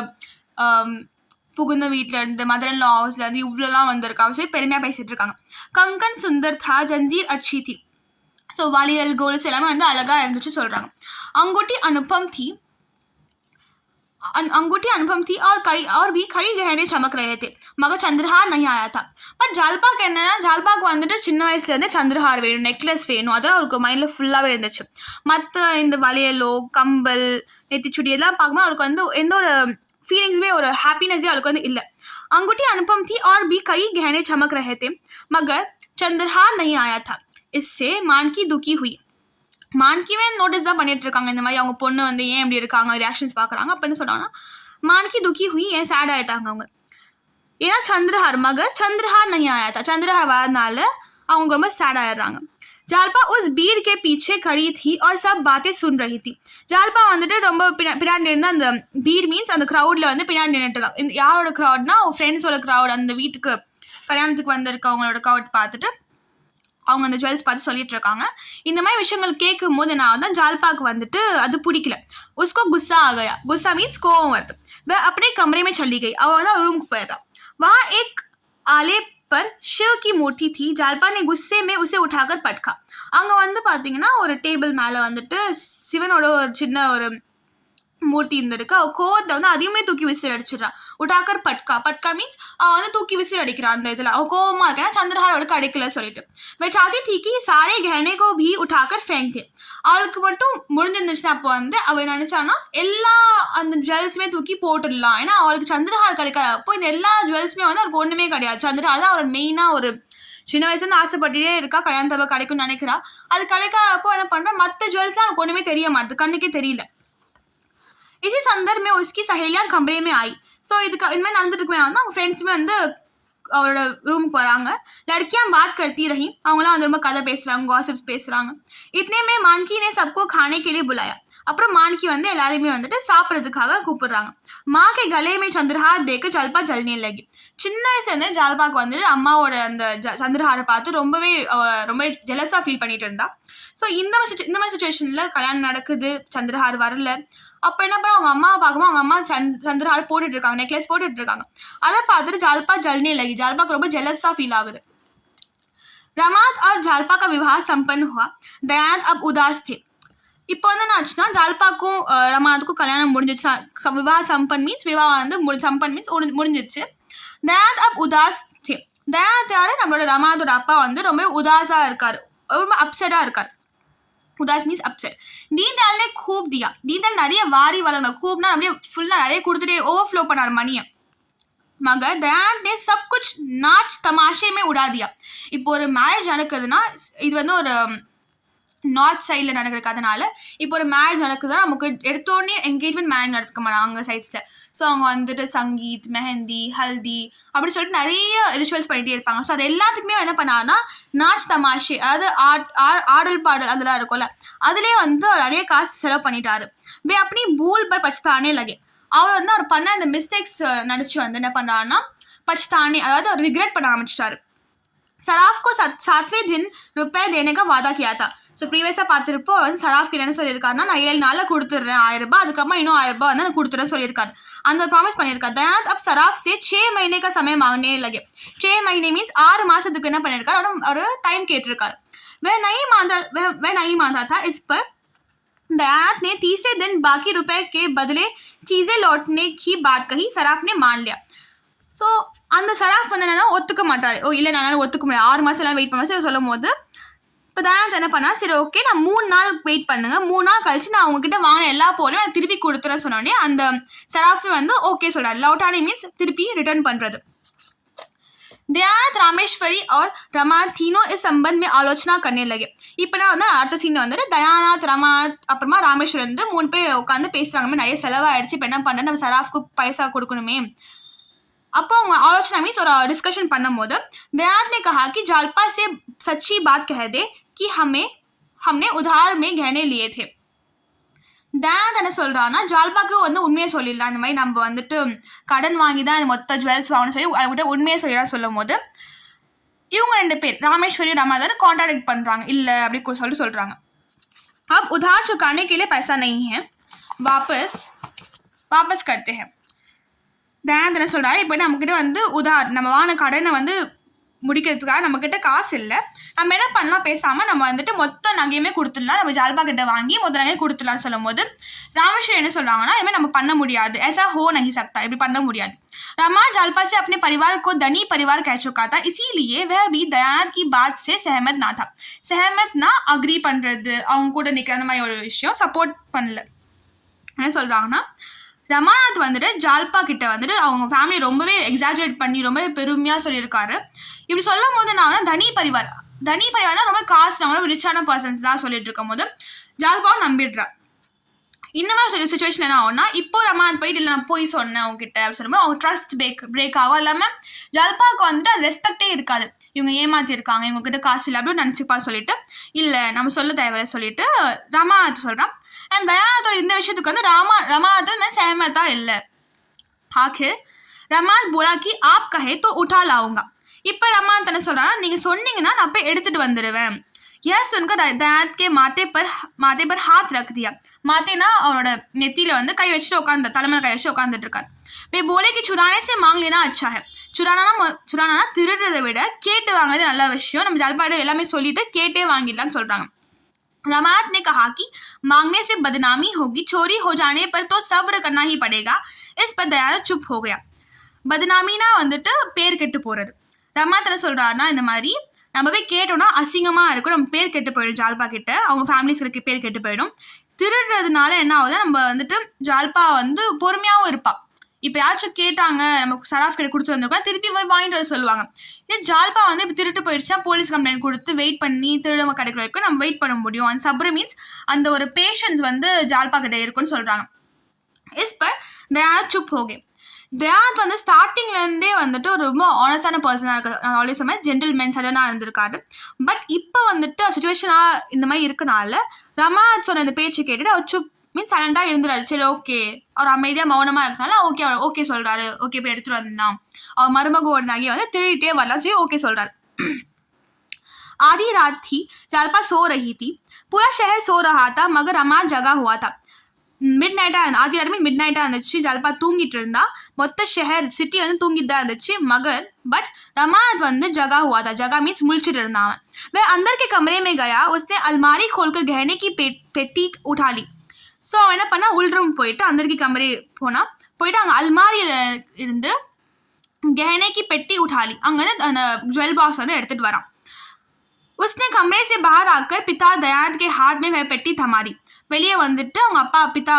புகுந்த வீட்டிலேருந்து மதர்-இன்-லா ஹவுஸ்லேருந்து இவ்வளோலாம் வந்திருக்காங்க சொல்லி பெருமையாக பேசிகிட்டு இருக்காங்க. கங்கன் சுந்தர் தா, ஜஞ்சீர் அச்சி தி. ஸோ வளையல் கோல்ஸ் எல்லாமே வந்து அழகாக இருந்துச்சு சொல்கிறாங்க. அங்கூட்டி அனுப்பம் தி अंगूठी अनुपम थी और भी कई गहने चमक रहे थे मगर चंद्रहार नहीं आया था. பட் ஜால்பாக்கு என்னன்னா, ஜால்பாக்கு வந்துட்டு சின்ன வயசுலேருந்தே சந்திரஹார் வேணும், நெக்லஸ் வேணும், அதெல்லாம் அவருக்கு மைண்டில் ஃபுல்லாகவே இருந்துச்சு. மற்ற இந்த வளையலோ கம்பல் நெத்திச்சுடி எல்லாம் பார்க்கும்போது அவருக்கு வந்து எந்த ஒரு फीलिंग्स और हैप्पीनेस அவளுக்கு வந்து இல்லை. अंगूठी अनुपम थी और भी कई गहने चमक रहे थे मगर चंद्रहार नहीं आया था. इससे मानकी दुखी हुई. மான்கிவே நோட்டீஸ் தான் பண்ணிட்டு இருக்காங்க, இந்த மாதிரி அவங்க பொண்ணு வந்து ஏன் இப்படி இருக்காங்க, ரியாக்ஷன்ஸ் பார்க்குறாங்க. அப்போ என்ன சொல்கிறாங்கன்னா, மான்கி துக்கி ஹுய், ஏன் சேட் ஆகிட்டாங்க அவங்க. ஏன்னா சந்திரஹார் மகர் சந்திரஹார் नहीं आया था, சந்திரஹார் வரதுனால அவங்க ரொம்ப சேட் ஆயிடுறாங்க. ஜால்பா उस भीड़ के पीछे खड़ी थी और सब बातें सुन रही थी. ஜால்பா வந்துட்டு ரொம்ப பின்னாடி நின்று, அந்த பீட் மீன்ஸ் அந்த க்ரௌடில் வந்து பின்னாடி நின்றுட்டுருக்காங்க. யாரோட க்ரௌட்னா ஃப்ரெண்ட்ஸோட க்ரௌட், அந்த வீட்டுக்கு கல்யாணத்துக்கு வந்திருக்கவங்களோட க்ரௌட் பார்த்துட்டு அவங்க அந்த ஜுவல்ஸ் பார்த்து சொல்லிட்டு இருக்காங்க. இந்த மாதிரி விஷயங்கள் கேட்கும் போது நான் தான் ஜால்பாக்கு வந்துட்டு அது பிடிக்கல. உஸ்கோ குஸ்ஸா ஆகயா, குஸ்ஸா மீன்ஸ் கோவம் வருது. வே அப்படியே கமரே चली गई. அவள் வந்து ரூமுக்கு போயிடுறா. वहाँ एक आले पर शिव की मूर्ति थी. ஜால்பா ने गुस्से में उसे उठाकर पटका. அங்கே வந்து பார்த்தீங்கன்னா ஒரு டேபிள் மேலே வந்துட்டு சிவனோட ஒரு சின்ன ஒரு மூர்த்தி இருந்திருக்கு. அவள் கோவத்தில் வந்து அதையுமே தூக்கி விசில் அடிச்சிடறான். உட்டாக்கர் பட்கா, பட்கா மீன்ஸ் அவள் வந்து தூக்கி விசில் அடிக்கிறான். அந்த இதில் அவள் கோவமாக இருக்கா, சந்திரஹார் அவளுக்கு அடிக்கல சொல்லிட்டு. वे चाहती थी कि सारे गहने को भी उठाकर फेंक दे. அவளுக்கு மட்டும் முடிஞ்சிருந்துச்சுன்னா அப்போ வந்து அவள் நினச்சான்னா எல்லா அந்த ஜுவல்ஸுமே தூக்கி போட்டுடலாம். ஏன்னா அவளுக்கு சந்திரஹார் கிடைக்காது. அப்போ இந்த எல்லா ஜுவல்ஸுமே வந்து அவளுக்கு ஒன்றுமே கிடையாது. சந்திரஹார் தான் அவளோட மெயினாக ஒரு சின்ன வயசுலேருந்து ஆசைப்பட்டுட்டே இருக்கா, கல்யாணத்தப்ப கிடைக்கும்னு நினைக்கிறா. அது கிடைக்காதப்போ என்ன பண்ணுறா, மற்ற ஜுவல்ஸ்லாம் அவளுக்கு ஒன்றுமே தெரிய மாட்டுது, கண்ணுக்கே தெரியல. इसी संदर्भ में उसकी सहेलियां कमरे में आई. ஸோ இதுக்கு இந்த மாதிரி நடந்துட்டு இருக்கவே வந்து அவங்க ஃப்ரெண்ட்ஸுமே வந்து அவரோட ரூமுக்கு வராங்க. लड़कियां बात करती रही. அவங்களாம் வந்து ரொம்ப கதை பேசுகிறாங்க, காசிப்ஸ் பேசுகிறாங்க. इतने में मानकी ने सबको खाने के लिए बुलाया. அப்புறம் மான்கி வந்து எல்லாருமே வந்துட்டு சாப்பிட்றதுக்காக கூப்பிடுறாங்க. மா கே கலே மே சந்திரஹார் தேக்க ஜல்பா ஜல்னே லகி. சின்ன வயசுலேருந்து ஜால்பாக்கு வந்துட்டு அம்மாவோட அந்த சந்திரஹாரை பார்த்து ரொம்ப ஜெலஸாக ஃபீல் பண்ணிட்டு இருந்தா. ஸோ இந்த மாதிரி சுச்சுவேஷனில் கல்யாணம் நடக்குது, சந்திரஹார் வரல. அப்போ என்ன பண்ண, அவங்க அம்மாவை பார்க்கும்போது அவங்க அம்மா சந்திரஹார் போட்டுட்டு இருக்காங்க, நெக்லஸ் போட்டுட்டு இருக்காங்க. அதை பார்த்துட்டு ஜால்பா ஜல்னே லகி. ஜால்பாக்கு ரொம்ப ஜெலஸாக ஃபீல் ஆகுது. रमात और जालपा का विवाह संपन्न हुआ. दयानंद अब उदास थे. இப்போ வந்து என்ன ஆச்சுன்னா, ஜால்பாக்கும் ரமாத்துக்கும் கல்யாணம் முடிஞ்சிச்சு. விவாह संपन्न மீன்ஸ் விவாஹம் வந்து संपन्न மீன்ஸ் முடிஞ்சிச்சு. दयानंद अब उदास थे. दयानंद யாரு, நம்மளோட ரமாத்தோட அப்பா வந்து ரொம்ப உதாஸாக இருக்காரு, ரொம்ப அப்செட்டாக இருக்கார். उदास मीन्स अपसेट. दीनदयाल ने खूब दिया. दीनदयाल நிறைய வாரி வழங்கினார். खूबனா அப்படியே ஃபுல்லாக நிறைய கொடுத்துட்டே ஓவர்ஃப்ளோ பண்ணார் மணியை. मगर दयानंद ने सब कुछ नाच तमाशे में उड़ा दिया. இப்போ ஒரு மேரேஜ் நடக்குதுன்னா, இது வந்து ஒரு நார்த் சைடில் நடக்கிற கதனால இப்போ ஒரு மேரேஜ் நடக்குதுன்னா நமக்கு எடுத்தோடனே என்கேஜ்மெண்ட் மேரேஜ் நடத்துக்க மாட்டாங்க அங்கே சைட்ஸில். ஸோ அவங்க வந்துட்டு சங்கீத், மெஹந்தி, ஹல்தி அப்படி சொல்லிட்டு நிறைய ரிச்சுவல்ஸ் பண்ணிகிட்டே இருப்பாங்க. ஸோ அது எல்லாத்துக்குமே என்ன பண்ணாருன்னா, நாச் தமாஷே, அதாவது ஆடல் பாடல் அதெல்லாம் இருக்கும்ல, அதுலேயே வந்து நிறைய காசு செலவு பண்ணிட்டாரு. வே அப்படி பூல் பர் பச்தானே லகே. அவர் வந்து அவர் பண்ண அந்த மிஸ்டேக்ஸ் நினச்சி வந்து என்ன பண்ணுறாருன்னா, பச்தானே, அதாவது அவர் ரிக்ரெட் பண்ண ஆரம்பிச்சிட்டாரு. சராஃப்க்கு 7वें दिन रुपये देने का वादा किया था. ஸோ ப்ரீவியஸாக பார்த்துருப்போ அவர் வந்து சராஃப்க்கு என்ன சொல்லியிருக்காருன்னா, நான் 7 நாளில் கொடுத்துட்றேன் 1000 ரூபாய், அதுக்கப்புறம் இன்னும் 1000 ரூபாய் வந்து நான் கொடுத்துட்றேன் சொல்லியிருக்காரு. அந்த ப்ராமிஸ் பண்ணியிருக்காரு. दयानंद अब सराफ से 6 महीने का समय मांगने लगे. 6 महीने मीन्स 6 மாதத்துக்கு என்ன பண்ணியிருக்காரு, ஒரு டைம் கேட்டிருக்காரு. वह नहीं मानता था. इस पर दयानंद ने तीसरे दिन बाकी रुपए के बदले चीज़ें लौटने की बात कही. सराफ ने मान लिया. ஸோ அந்த சராஃப் வந்து என்னன்னா ஒத்துக்க மாட்டார். இல்லை நான் ஒத்துக்க முடியாது, 6 மாதம் வெயிட் பண்ண சொல்லும் போது இப்போ தயானந்த் என்ன பண்ணா, சரி ஓகே நான் 3 நாள் வெயிட் பண்ணுங்க, 3 நாள் கழிச்சு நான் உங்ககிட்ட வாங்கின எல்லா பொருளும் நான் திருப்பி கொடுத்துறேன் சொன்னோடனே அந்த சராஃப் வந்து ஓகே சொல்றாரு. லவுட்டானே மீன்ஸ் திருப்பி ரிட்டர்ன் பண்ணுறது. दयानंद रामेश्वरी और रमात तीनों इस संबंध में आलोचना करने लगे. இப்போ நான் வந்து அடுத்த சீன் வந்துட்டு தயானந்த், ரமாத் அப்புறமா ராமேஸ்வர் வந்து 3 பேர் உட்காந்து பேசுகிறாங்க. நிறைய செலவாயிடுச்சு, இப்போ என்ன பண்ணுறது, நம்ம சராஃப்க்கு பைசா கொடுக்கணுமே. அப்போ அவங்க ஆலோசனா மீன்ஸ் ஒரு डिस्कशन பண்ணும்போது दयानंद ने कहा कि जालपा से सच्ची बात कह दे कि हमने उधार में गहने लिए थे. दयानंद என்ன சொல்கிறான்னா, ஜால்பாக்கு வந்து உண்மையை சொல்லிடலாம், இந்த மாதிரி நம்ம வந்துட்டு கடன் வாங்கி தான் மொத்த ஜுவல்ஸ் வாங்கணும்னு சொல்லி அவங்ககிட்ட உண்மையை சொல்லிடலாம். சொல்லும் போது இவங்க 2 பேர் ராமேஸ்வரி ரமாதான கான்ட்ராக்ட் பண்ணுறாங்க, இல்லை அப்படி சொல்லிட்டு சொல்கிறாங்க. अब उधार चुकाने के लिए पैसा नहीं है, वापस करते हैं. दयानंद என்ன சொல்கிறாரு, இப்போ நம்மக்கிட்ட வந்து நம்ம வாங்கின கடனை வந்து முடிக்கிறதுக்காக நம்மக்கிட்ட காசு இல்லை. நம்ம என்ன பண்ணலாம், பேசாமல் நம்ம வந்துட்டு மொத்த நகையுமே கொடுத்துடலாம், நம்ம ஜால்பா கிட்ட வாங்கி மொத்த நகையும் கொடுத்துடலாம்னு சொல்லும் போது रामेश्वर என்ன சொல்றாங்கன்னா, இதுமாதிரி நம்ம பண்ண முடியாது, ऐसा हो नहीं सकता, இப்படி பண்ண முடியாது. रमा जालपा से अपने परिवार को धनी परिवार कह चुका था, इसीलिए वह भी दयानंद की बात से सहमत ना था. सहमत ना अग्री பண்றது, அவங்க கூட நிற்கிற அந்த மாதிரி ஒரு விஷயம், சப்போர்ட் பண்ணல. என்ன சொல்றாங்கன்னா, ரமாநாத் வந்துட்டு ஜால்பா கிட்ட வந்துட்டு அவங்க ஃபேமிலி ரொம்பவே எக்ஸாஜரேட் பண்ணி ரொம்பவே பெருமையாக சொல்லியிருக்காரு. இப்படி சொல்லும் போது நான் தனி பரிவார்னா ரொம்ப காசு, ரொம்ப ரிச்சான பர்சன்ஸ் தான் சொல்லிட்டு இருக்கும் போது ஜால்பாவும் நம்பிடுறா. இந்த மாதிரி சுச்சுவேஷன் என்ன ஆகும்னா, இப்போ ரமாநாத் போயிட்டு இல்லை நான் போய் சொன்னேன் உங்ககிட்ட அப்படின்னு சொல்லும்போது அவங்க ட்ரஸ்ட் பிரேக் ஆகும். இல்லாமல் ஜால்பாவுக்கு வந்துட்டு அது ரெஸ்பெக்டே இருக்காது, இவங்க ஏமாத்திருக்காங்க, இவங்ககிட்ட காசு இல்லை அப்படின்னு நினச்சிப்பா. சொல்லிட்டு இல்லை நம்ம சொல்ல தேவையில்லை சொல்லிட்டு ரமாநாத் சொல்கிறான். அண்ட் दयानंद இந்த விஷயத்துக்கு வந்து रमानाथ में सहमता இல்லை. आखिर रमानाथ बोला कि आप कहे तो उठा लाऊंगा. இப்போ रमानाथ என்ன சொல்றான்னா, நீங்க சொன்னீங்கன்னா நான் போய் எடுத்துட்டு வந்துடுவேன். यह सुनकर दयानंद के माथे पर हाथ रख दिया. मातेना அவரோட நெத்தியில வந்து கை வச்சுட்டு உட்கார்ந்து தலைமையில கை வச்சு உட்கார்ந்துட்டு இருக்காரு. वे बोले कि चुराने से मांग लेना अच्छा है. चुराना திருடுறதை விட கேட்டு வாங்குறது நல்ல விஷயம். நம்ம ஜால்பாடு எல்லாமே சொல்லிட்டு கேட்டே வாங்கிடலாம்னு சொல்றாங்க. रमानाथ ने कहा कि मांगने से बदनामी होगी, चोरी हो जाने पर तो सब्र करना ही पड़ेगा. इस पर दयानंद चुप हो गया. बदनामीना வந்துட்டு பேர் கெட்டு போறது. ரமாநாத் என்ன சொல்றாருன்னா, இந்த மாதிரி நம்ம போய் கேட்டோம்னா அசிங்கமா இருக்கும், நம்ம பேர் கெட்டு போயிடும், ஜால்பா கிட்ட அவங்க ஃபேமிலிஸ்க்கு பேர் கெட்டு போயிடும். திருடுறதுனால என்ன ஆகுதுன்னா, நம்ம வந்துட்டு ஜால்பா வந்து பொறுமையாகவும் இருப்பா. இப்போ யாராச்சும் கேட்டாங்க, நமக்கு சராஃப் கிட்ட கொடுத்து வந்திருக்கோம், திருப்பி போய் வாங்கிட்டு வர சொல்லுவாங்க. இதே ஜால்பா வந்து இப்போ திருட்டு போயிடுச்சுன்னா போலீஸ் கம்ப்ளைண்ட் கொடுத்து வெயிட் பண்ணி திருடவங்க கிடைக்கிற வரைக்கும் நம்ம வெயிட் பண்ண முடியும். அந்த சப்ரு மீன்ஸ் அந்த ஒரு பேஷன்ஸ் வந்து ஜால்பா கிட்ட இருக்குன்னு சொல்கிறாங்க. இஸ் பர் தயானந்த் சுப் ஹோகே. தயானந்த் வந்து ஸ்டார்டிங்லேருந்தே வந்துட்டு ஒரு ரொம்ப ஆனஸ்டான பர்சனாக இருக்கு. நான் ஆல்ரெடி சொன்னேன், ஜென்டில்மேன் சடனாக இருந்திருக்காரு. பட் இப்போ வந்துட்டு சுச்சுவேஷனாக இந்த மாதிரி இருக்கனால ரமாநாத் சொன்ன இந்த பேச்சு கேட்டுட்டு அவர் சுப் மீன்ஸ் சைலண்டாக இருந்துறாரு. சரி ஓகே, அவர் அமைதியாக மௌனமாக இருக்கனால ஓகே சொல்கிறாரு. ஓகே போய் எடுத்துகிட்டு வந்தான். அவர் மருமகோட நகையை வந்து திருடிட்டே வரலாம் சொல்லி ஓகே சொல்கிறாரு. आधी रात थी, जालपा सो रही थी, पूरा शहर सो रहा था, मगर रमानाथ जगा हुआ था. மிட் நைட்டாக ஆதி ராத்துமே மிட் நைட்டாக இருந்துச்சு. ஜால்பா தூங்கிட்டு இருந்தா, மொத்த ஷஹர் சிட்டி வந்து தூங்கிட்டு தான் இருந்துச்சு. மகர் பட் रमानाथ வந்து जगा हुआ था. जगा मीन्स मुलचिட்டு இருந்தான். वह अंदर के कमरे में गया, उसने अलमारी खोलकर गहने की पेटी उठा ली. ஸோ அவன் என்ன பண்ணா, உள் ரூம் போயிட்டு அந்தர்கி கமரே போயிட்டு அங்கே அல்மாரியில் இருந்து கஹனேக்கு பெட்டி உठाली, அங்கே வந்து அந்த ஜுவல் பாக்ஸ் வந்து எடுத்துகிட்டு வரான். उसने कमरे से बाहर आकर पिता दयानंद के हाथ में वह पेटी थमा दी. வெளியே வந்துட்டு அவங்க அப்பா பிதா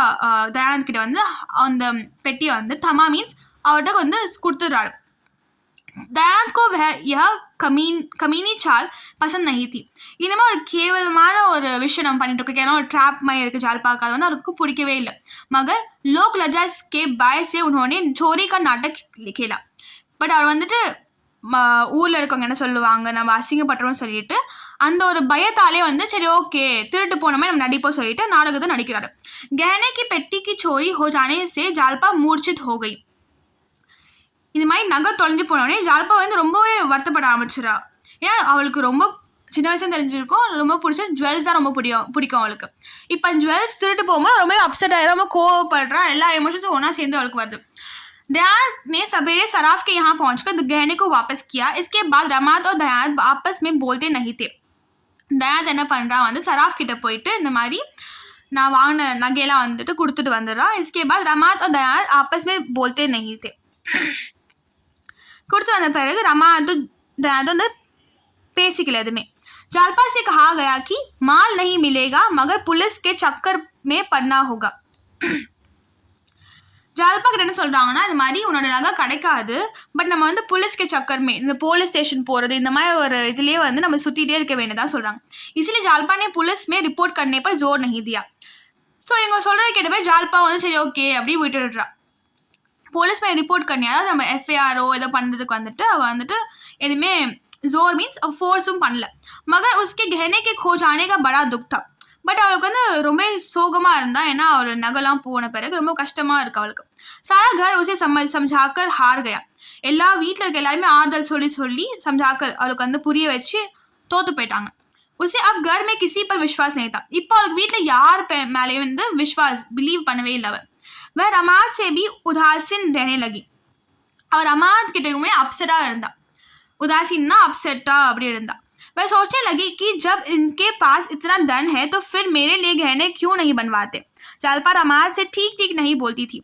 தயானந்த் கிட்ட வந்து அந்த பெட்டியை வந்து தமா மீன்ஸ் அவர்கிட்ட வந்து கொடுத்துட்றாரு. दयानंद को वह यह कमीनी चाल पसंद नहीं थी. இந்த மாதிரி ஒரு கேவலமான ஒரு விஷயம் நம்ம பண்ணிட்டு இருக்கோம், ஏன்னா ஒரு ட்ராப் மாதிரி இருக்குது ஜால்பாக்கு, அது வந்து அவருக்கு பிடிக்கவே இல்லை. மகர் லோக் லஜா के बाय से उन्होंने चोरी का नाटक खेला. பட் அவர் வந்துட்டு ஊரில் இருக்கவங்க என்ன சொல்லுவாங்க, நம்ம அசிங்கப்பட்டுறோம்னு சொல்லிட்டு அந்த ஒரு பயத்தாலே வந்து சரி ஓகே திருட்டு போனமே நம்ம நடிப்போம் சொல்லிட்டு நாடகத்தை நடிக்கிறாரு. गहने की पेटी की चोरी हो जाने से जालपा मूर्छित हो गई. இது மாதிரி நகை தொலைஞ்சு போனோடனே ஜால்பா வந்து ரொம்பவே வருத்தப்பட ஆரம்பிச்சிடா. ஏன்னா அவளுக்கு ரொம்ப சின்ன வயசுல தெரிஞ்சிருக்கும், ரொம்ப பிடிச்ச ஜுவல்ஸ் தான் ரொம்ப பிடிக்கும் அவளுக்கு. இப்போ ஜுவல்ஸ் திருட்டு போகும்போது ரொம்ப அப்செட் ஆகிடும், ரொம்ப கோவப்படுறா, எல்லா எமோஷன்ஸும் ஒன்றா சேர்ந்து அவளுக்கு வருது. दयानंद ने सवेरे सराफ के यहाँ पहुंचकर गहने को वापस किया. इसके बाद रमानाथ और दयानंद आपस में बोलते नहीं थे. दयानंद என்ன பண்ணுறான் வந்து சராஃப் கிட்ட போயிட்டு இந்த மாதிரி நான் வாங்கின நகையெல்லாம் வந்துட்டு கொடுத்துட்டு வந்துடுறான். इसके बाद रमानाथ और दयानंद आपस में बोलते नहीं थे. கொடுத்து வந்த பிறகு ரமாநாத் दयानंद வந்து பேசிக்கல எதுவுமே. जालपा से कहा गया कि माल नहीं मिलेगा, मगर पुलिस के चक्कर में पड़ना होगा. ஜால்பா கிட்ட என்ன சொல்கிறாங்கன்னா, இது மாதிரி உன்னோட நகை கிடைக்காது, பட் நம்ம வந்து புலிஸ்க்கு சக்கர்மே இந்த போலீஸ் ஸ்டேஷன் போகிறது இந்த மாதிரி ஒரு இதுலேயே வந்து நம்ம சுற்றிட்டே இருக்க வேண்டியதான் சொல்கிறாங்க. इसलिए जालपा ने पुलिस में रिपोर्ट करने पर जोर नहीं दिया. ஸோ இவங்க சொல்கிறத கேட்ட போய் ஜால்பா வந்து சரி ஓகே அப்படி விட்டுடுறா. போலீஸ் में रिपोर्ट करनी, அதாவது நம்ம எஃப்ஐஆரோ ஏதோ பண்ணுறதுக்கு வந்துட்டு அவள் வந்துட்டு எதுவுமே जोर मीन्स ஃபோர்ஸும் பண்ணல. मगर उसके गहने के खो जाने का बड़ा दुख था. பட் அவளுக்கு வந்து ரொம்ப சோகமாக இருந்தா, ஏன்னா அவள் நகைலாம் போன பிறகு ரொம்ப கஷ்டமாக இருக்கு அவளுக்கு. सारा घर उसे समझाकर हार गया. எல்லா வீட்டில் இருக்க எல்லாருமே ஆறுதல் சொல்லி समझाकर அவளுக்கு வந்து புரிய வச்சு தோற்று போயிட்டாங்க. उसे अब घर में किसी पर विश्वास नहीं था. இப்போ அவளுக்கு வீட்டில் யார் மேலேயும் வந்து விஸ்வாஸ் பிலீவ் பண்ணவே இல்லை அவள். वह रमानाथ से भी उदासीन रहने लगी. அவர் ரமாநாத் கிட்டயுமே அப்செட்டாக இருந்தா. उदासीन ना अपसेटा அப்படி இருந்தா मैं सोचने लगी कि जब इनके पास इतना धन है तो फिर मेरे लिए गहने क्यों नहीं बनवाते जालपा रमाद से ठीक ठीक नहीं बोलती थी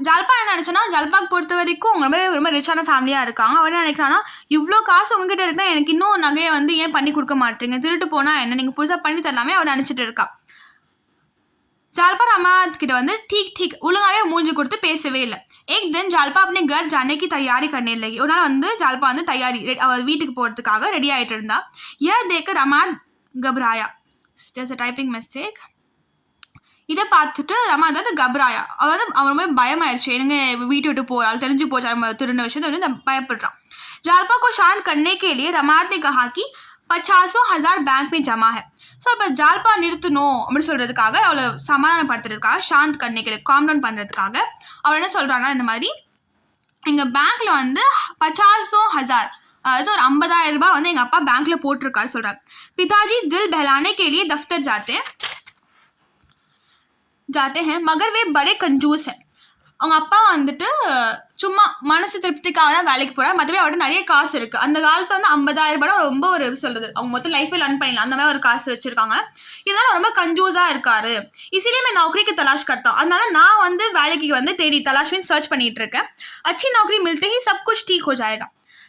ஜால்பா என்ன நினச்சோன்னா ஜால்பாக்கு பொறுத்த வரைக்கும் அவங்க ரொம்ப ரிச்சான ஃபேமிலியாக இருக்காங்க. அவர் என்ன நினைக்கிறான்னா இவ்வளோ காசு உங்ககிட்ட இருக்குன்னா எனக்கு இன்னும் நகையை வந்து ஏன் பண்ணி கொடுக்க மாட்டீங்க, திருட்டு போனால் என்ன, நீங்கள் புதுசாக பண்ணி தரலாமே அவர் நினச்சிட்டு இருக்கா. जालपा रमाद किட்ட வந்து ठीक ठीक ஒழுங்காவே மூஞ்சி கொடுத்து பேசவே இல்லை. एक दिन जालपा अपने घर जाने की तैयारी करने लगी. ஒரு நாள் வந்து जालपा வந்து தயாரி அவள் வீட்டுக்கு போகிறதுக்காக ரெடி ஆகிட்டு இருந்தா. यह देखकर रमाद घबराया. There's a typing mistake. இதை பார்த்துட்டு ரமாத் வந்து கபராயா, அதாவது அவன் ரொம்ப பயமாயிடுச்சு, என்னங்க வீட்டு விட்டு போறாள், தெரிஞ்சு போச்சா நம்ம திருந்த விஷயத்தை வந்து பயப்படுறான். जालपा को शांत करने के लिए रमाद ने कहा कि 50,000 बैंक में जमा है. ஸோ இப்போ ஜால்பா நிறுத்தணும் அப்படின்னு சொல்கிறதுக்காக அவளை சமாதானப்படுத்துறதுக்காக ஷாந்த் கண்ணிக்கு காம் டவுன் பண்ணுறதுக்காக அவள் என்ன சொல்கிறான்னா இந்த மாதிரி எங்கள் பேங்க்கில் வந்து 50,000 அதாவது ஒரு 50,000 ரூபாய் வந்து எங்கள் அப்பா பேங்க்கில் போட்டிருக்காரு சொல்கிறார். पिताजी दिल बहलाने के लिए दफ्तर जाते हैं मगर वे बड़े कंजूस हैं. அவங்க அப்பா வந்துட்டு சும்மா மனசு திருப்திக்காக தான் வேலைக்கு போகிறார், மற்றபடி அவர்கிட்ட நிறைய காசு இருக்குது. அந்த காலத்தில் வந்து 50,000 ரூபாய் ரொம்ப ஒரு சொல்கிறது அவங்க மொத்தம் லைஃபே ரன் பண்ணிடலாம் அந்த மாதிரி ஒரு காசு வச்சுருக்காங்க. இதனால ரொம்ப கன்ஜூஸாக இருக்காரு. இசிலியே मैं नौकरी की तलाश करता हूं. அதனால நான் வந்து வேலைக்கு வந்து தேடி தலாஷ் மீன் சர்ச் பண்ணிட்டு இருக்கேன். अच्छी नौकरी मिलते ही सब कुछ ठीक हो जाएगा.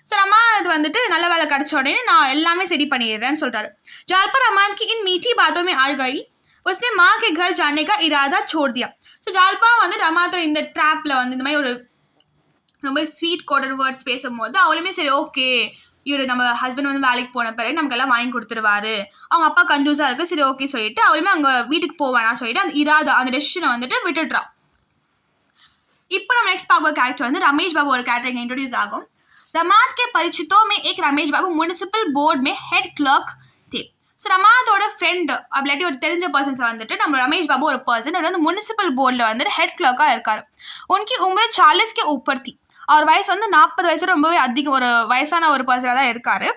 ஸோ ரமாத் வந்துட்டு நல்ல வேலை கிடைச்ச உடனே நான் எல்லாமே சரி பண்ணிடுறேன்னு சொல்கிறாரு. जालपा रमाद की इन मीठी बातों में आ गई. उसने माँ के घर जाने का इरादा छोड़ दिया. ஸோ ஜால்பா வந்து ரமாத்தோட இந்த ட்ராப்பில் வந்து இந்த மாதிரி ஒரு ரொம்ப ஸ்வீட் கோடட் வேர்ட்ஸ் பேசும்போது அவளுமே சரி ஓகே இவர் நம்ம ஹஸ்பண்ட் வந்து வேலைக்கு போன பிறகு நமக்கு எல்லாம் வாங்கி கொடுத்துருவாரு, அவங்க அப்பா கன்ஃபியூஸாக இருக்குது, சரி ஓகே சொல்லிட்டு அவளுமே அங்கே வீட்டுக்கு போவேனா சொல்லிட்டு அந்த இராதா அந்த டெசிஷனை வந்துட்டு விட்டுடுறான். இப்போ நம்ம நெக்ஸ்ட் பார்க்குற கேரக்டர் வந்து ரமேஷ் பாபு ஒரு கேரக்டர் இங்கே இன்ட்ரோடியூஸ் ஆகும். रमाद के परिचितों में एक रमेश बाबू म्यूनिसिपल बोर्ड में हेड क्लर्क थे. ஸோ ரமாதோட ஃப்ரெண்டு அப்படிலாட்டி ஒரு தெரிஞ்ச பர்சன்ஸை வந்துட்டு நம்ம ரமேஷ் பாபு ஒரு பர்சன் அவர் வந்து முனிசிபல் போர்டில் வந்துட்டு ஹெட் கிளர்க்காக இருக்கார். உனக்கு உண்மை 40 के ऊपर थी. அவர் வயசு வந்து 40 வயசோட ரொம்பவே அதிகம் ஒரு வயசான ஒரு பர்சனாக தான் இருக்கார்.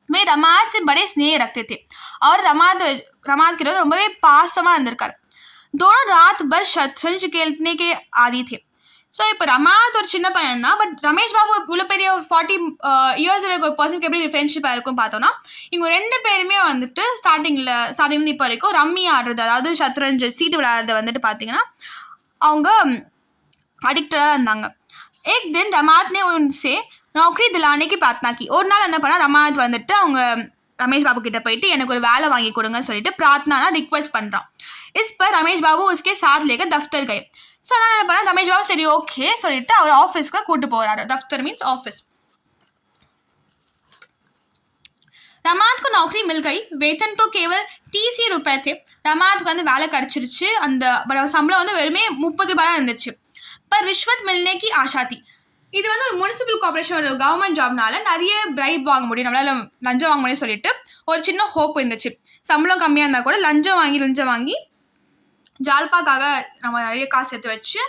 மே ரமாத் से बड़े स्नेह रखते थे और रमाद கிட்ட ரொம்பவே பாசமாக இருந்திருக்காரு. दोनों रात भर शतरंज खेलने के आदी थे. ஸோ இப்போ ரமாத் ஒரு சின்ன பையன் தான், பட் ரமேஷ் பாபு இவ்வளோ பெரிய 40 இயர்ஸ் இருக்க ஒரு பர்சனுக்கு எப்படி ஃப்ரெண்ட்ஷிப்பாக இருக்கும்னு பார்த்தோன்னா இவங்க 2 பேருமே வந்துட்டு ஸ்டார்டிங்லேருந்து இப்போ வரைக்கும் ரம்மி ஆடுறது அதாவது சத்ரஞ்ச் சீட்டு விளையாடுறத வந்துட்டு பார்த்தீங்கன்னா அவங்க அடிக்டடாக இருந்தாங்க. एक दिन रमाद ने उनसे नौकरी दिलाने की प्रार्थना की. ஒரு நாள் என்ன பண்ணால் ரமாத் வந்துட்டு அவங்க ரமேஷ் பாபு கிட்ட போயிட்டு எனக்கு ஒரு வேலை வாங்கி கொடுங்கன்னு சொல்லிட்டு பிரார்த்தனா ரிக்வெஸ்ட் பண்ணுறான். इस पर रमेश बाबू उसके साथ लेकर दफ्तर गए. ஸோ அதனால் என்ன பண்ணால் ரமேஷ் பாபு சரி ஓகே சொல்லிட்டு அவர் ஆஃபீஸ்க்கு கூட்டு போகிறாரு. दफ्तर मीन्स ऑफिस. रमाद को नौकरी मिल गई. वेतन तो केवल 30 ही रुपए थे. ரமாத்துக்கு வந்து வேலை கிடச்சிருச்சு. அந்த சம்பளம் வந்து வெறுமே 30 ரூபாய் தான் இருந்துச்சு. पर रिश्वत मिलने की आशा थी. இது வந்து ஒரு முனிசிபல் கார்பரேஷன் ஒரு கவர்மெண்ட் ஜாப்னால நிறைய பிரைப் வாங்க முடியும், நம்மளால லஞ்சம் வாங்க முடியும் சொல்லிட்டு ஒரு சின்ன ஹோப் இருந்துச்சு. சம்பளம் கம்மியாக இருந்தால் கூட லஞ்சம் வாங்கி ஜால்பாக்காக நம்ம நிறைய காசு எடுத்து வச்சு